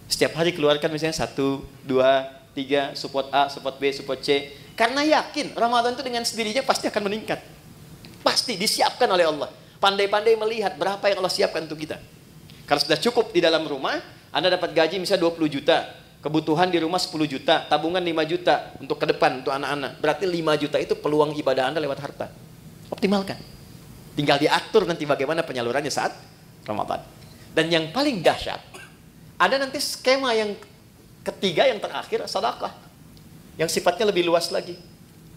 Setiap hari keluarkan misalnya 1, 2, 3 support A, support B, support C. Karena yakin Ramadan itu dengan sendirinya pasti akan meningkat. Pasti disiapkan oleh Allah. Pandai-pandai melihat berapa yang Allah siapkan untuk kita. Kalau sudah cukup di dalam rumah, Anda dapat gaji misalnya 20 juta. Kebutuhan di rumah 10 juta, tabungan 5 juta untuk ke depan, untuk anak-anak. Berarti 5 juta itu peluang ibadah Anda lewat harta. Optimalkan. Tinggal diatur nanti bagaimana penyalurannya saat Ramadan. Dan yang paling dahsyat, ada nanti skema yang ketiga, yang terakhir, sedekah. Yang sifatnya lebih luas lagi.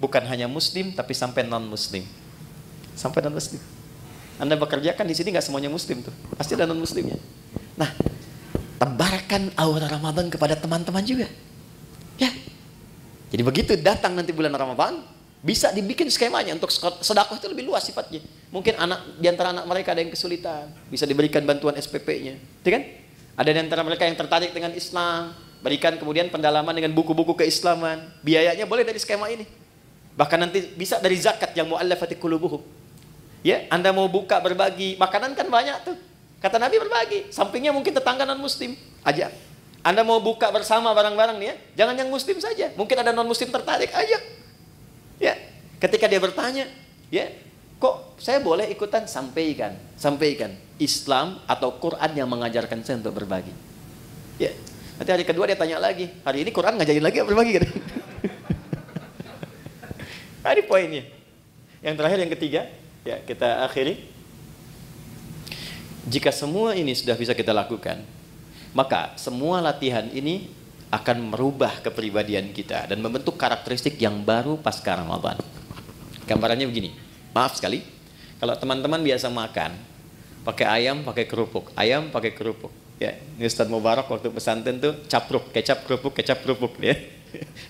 Bukan hanya muslim, tapi sampai non-muslim. Sampai non-muslim. Anda bekerja kan di sini nggak semuanya muslim tuh. Pasti ada non-muslimnya. Nah, tebarkan aura Ramadan kepada teman-teman juga. Ya. Jadi begitu datang nanti bulan Ramadan, bisa dibikin skemanya untuk sedekah itu lebih luas sifatnya. Mungkin di antara anak mereka ada yang kesulitan, bisa diberikan bantuan SPP-nya. Itu kan? Ada di antara mereka yang tertarik dengan Islam, berikan kemudian pendalaman dengan buku-buku keislaman. Biayanya boleh dari skema ini. Bahkan nanti bisa dari zakat yang mu'allafati qulubuhum. Ya, Anda mau buka berbagi, makanan kan banyak tuh. Kata Nabi berbagi, sampingnya mungkin tetangga non-muslim, ajak. Anda mau buka bersama barang-barang nih ya, jangan yang muslim saja. Mungkin ada non-muslim tertarik, ajak. Ya, ketika dia bertanya, ya, kok saya boleh ikutan? Sampaikan. Islam atau Quran yang mengajarkan saya untuk berbagi. Ya, nanti hari kedua dia tanya lagi, hari ini Quran ngajarin lagi berbagi kan? Nah, ini poinnya. Yang terakhir, yang ketiga, ya kita akhiri. Jika semua ini sudah bisa kita lakukan, maka semua latihan ini akan merubah kepribadian kita dan membentuk karakteristik yang baru pasca Ramadan. Gambarannya begini, maaf sekali, kalau teman-teman biasa makan, pakai ayam, pakai kerupuk, ayam pakai kerupuk. Ya, ini Ustadz Mubarak waktu pesantren tuh capruk, kecap kerupuk ya.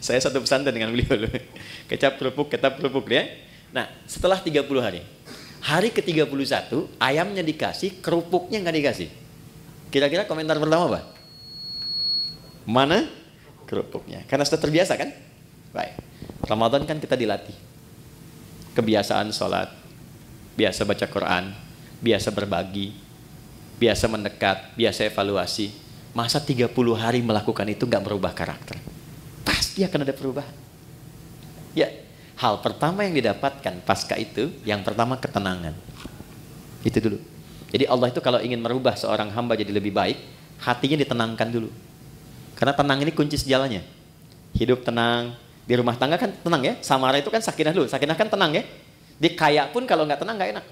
Saya satu pesantren dengan beliau loh. Kecap kerupuk ya. Nah, setelah 30 hari. Hari ke-31, ayamnya dikasih, kerupuknya nggak dikasih. Kira-kira komentar pertama apa? Mana kerupuknya? Karena sudah terbiasa kan? Baik. Ramadan kan kita dilatih. Kebiasaan sholat, biasa baca Quran, biasa berbagi, biasa mendekat, biasa evaluasi. Masa 30 hari melakukan itu nggak merubah karakter? Pasti akan ada perubahan. Ya. Hal pertama yang didapatkan pasca itu, yang pertama ketenangan. Itu dulu. Jadi Allah itu kalau ingin merubah seorang hamba jadi lebih baik, hatinya ditenangkan dulu. Karena tenang ini kunci sejalannya. Hidup tenang, Di rumah tangga kan tenang ya. Samara itu kan sakinah dulu. Sakinah kan tenang ya. Di kaya pun kalau nggak tenang nggak enak.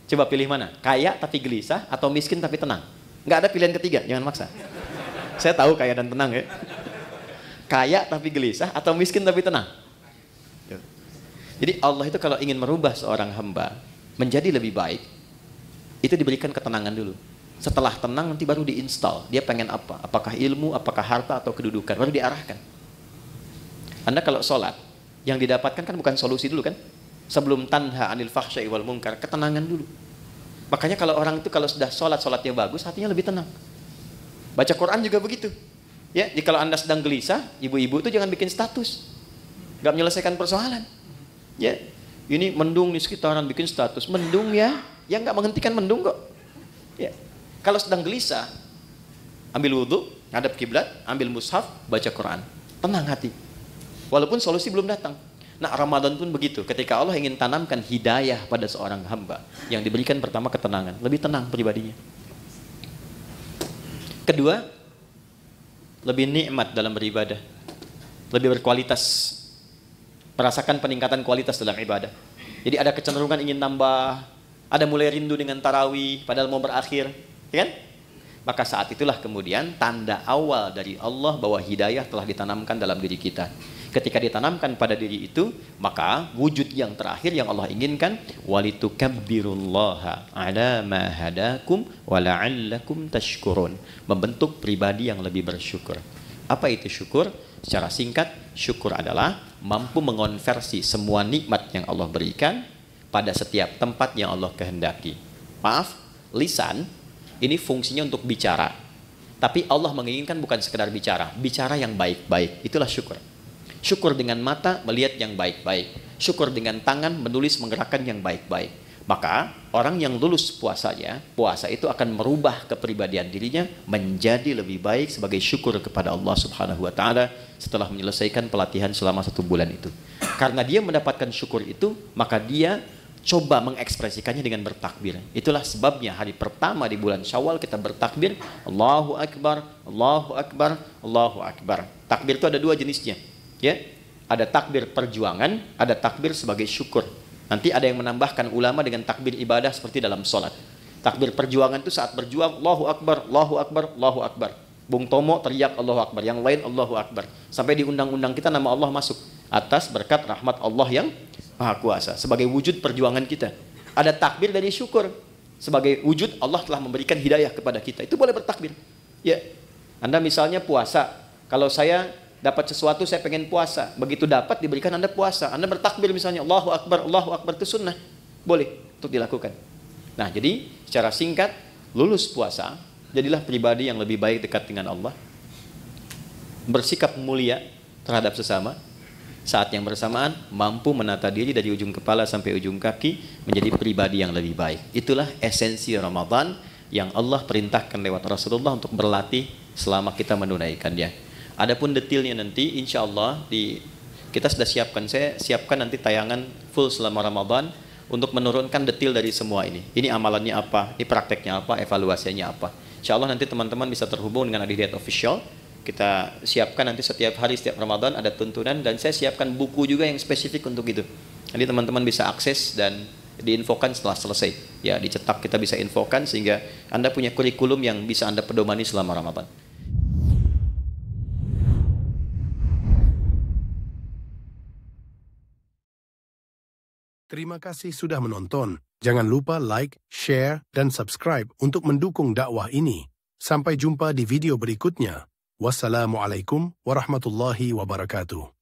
Coba pilih mana? Kaya tapi gelisah atau miskin tapi tenang? Nggak ada pilihan ketiga, jangan maksa. Saya tahu kaya dan tenang ya. Kaya tapi gelisah atau miskin tapi tenang? Jadi Allah itu kalau ingin merubah seorang hamba menjadi lebih baik, itu diberikan ketenangan dulu. Setelah tenang nanti baru diinstal. Dia pengen apa? Apakah ilmu, apakah harta atau kedudukan? Baru diarahkan. Anda kalau sholat, yang didapatkan kan bukan solusi dulu kan? Sebelum tanha anil fahsya'i wal munkar, ketenangan dulu. Makanya kalau orang itu kalau sudah sholat, sholatnya bagus, hatinya lebih tenang. Baca Quran juga begitu. Ya, jika kalau Anda sedang gelisah, ibu-ibu itu jangan bikin status. Gak menyelesaikan persoalan. Ya, ini mendung di sekitaran bikin status. Mendung ya, yang gak menghentikan mendung kok. Ya. Kalau sedang gelisah, ambil wudhu, ngadap kiblat, ambil mushaf, baca Quran. Tenang hati. Walaupun solusi belum datang. Nah, Ramadan pun begitu. Ketika Allah ingin tanamkan hidayah pada seorang hamba, yang diberikan pertama ketenangan, lebih tenang pribadinya. Kedua, lebih nikmat dalam beribadah, lebih berkualitas, merasakan peningkatan kualitas dalam ibadah. Jadi ada kecenderungan ingin nambah, ada mulai rindu dengan tarawih, padahal mau berakhir, ya kan? Maka saat itulah kemudian tanda awal dari Allah bahwa hidayah telah ditanamkan dalam diri kita. Ketika ditanamkan pada diri itu, maka wujud yang terakhir yang Allah inginkan, walitukabbirullaha ala ma hadakum wa la'allakum tashkurun. Membentuk pribadi yang lebih bersyukur. Apa itu syukur? Secara singkat, syukur adalah mampu mengonversi semua nikmat yang Allah berikan pada setiap tempat yang Allah kehendaki. Maaf, lisan ini fungsinya untuk bicara. Tapi Allah menginginkan bukan sekedar bicara, bicara yang baik-baik. Itulah syukur. Syukur dengan mata melihat yang baik-baik. Syukur dengan tangan menulis menggerakkan yang baik-baik. Maka orang yang lulus puasanya, puasa itu akan merubah kepribadian dirinya menjadi lebih baik sebagai syukur kepada Allah Subhanahu wa taala setelah menyelesaikan pelatihan selama 1 bulan itu. Karena dia mendapatkan syukur itu, maka dia coba mengekspresikannya dengan bertakbir. Itulah sebabnya hari pertama di bulan Syawal kita bertakbir, Allahu Akbar, Allahu Akbar, Allahu Akbar. Takbir itu ada 2 jenisnya. Ya, ada takbir perjuangan, ada takbir sebagai syukur. Nanti ada yang menambahkan ulama dengan takbir ibadah seperti dalam sholat. Takbir perjuangan itu saat berjuang, Allahu Akbar, Allahu Akbar, Allahu Akbar. Bung Tomo teriak Allahu Akbar, yang lain Allahu Akbar. Sampai di undang-undang kita nama Allah masuk. Atas berkat rahmat Allah yang Maha Kuasa. Sebagai wujud perjuangan kita. Ada takbir dari syukur. Sebagai wujud Allah telah memberikan hidayah kepada kita. Itu boleh bertakbir. Ya, Anda misalnya puasa. Kalau saya dapat sesuatu, saya pengen puasa. Begitu dapat, diberikan Anda puasa. Anda bertakbir misalnya, Allahu Akbar, itu sunnah. Boleh untuk dilakukan. Nah, jadi secara singkat, lulus puasa, jadilah pribadi yang lebih baik dekat dengan Allah. Bersikap mulia terhadap sesama. Saat yang bersamaan, mampu menata diri dari ujung kepala sampai ujung kaki, menjadi pribadi yang lebih baik. Itulah esensi Ramadan yang Allah perintahkan lewat Rasulullah untuk berlatih selama kita menunaikannya. Adapun detailnya nanti insya Allah kita sudah siapkan. Saya siapkan nanti tayangan full selama Ramadan untuk menurunkan detail dari semua ini. Ini amalannya apa, ini prakteknya apa, evaluasinya apa. Insya Allah nanti teman-teman bisa terhubung dengan Adihidayat Official. Kita siapkan nanti setiap hari, setiap Ramadan ada tuntunan. Dan saya siapkan buku juga yang spesifik untuk itu. Nanti teman-teman bisa akses dan diinfokan setelah selesai. Ya, dicetak kita bisa infokan sehingga Anda punya kurikulum yang bisa Anda pedomani selama Ramadan. Terima kasih sudah menonton. Jangan lupa like, share, dan subscribe untuk mendukung dakwah ini. Sampai jumpa di video berikutnya. Wassalamualaikum warahmatullahi wabarakatuh.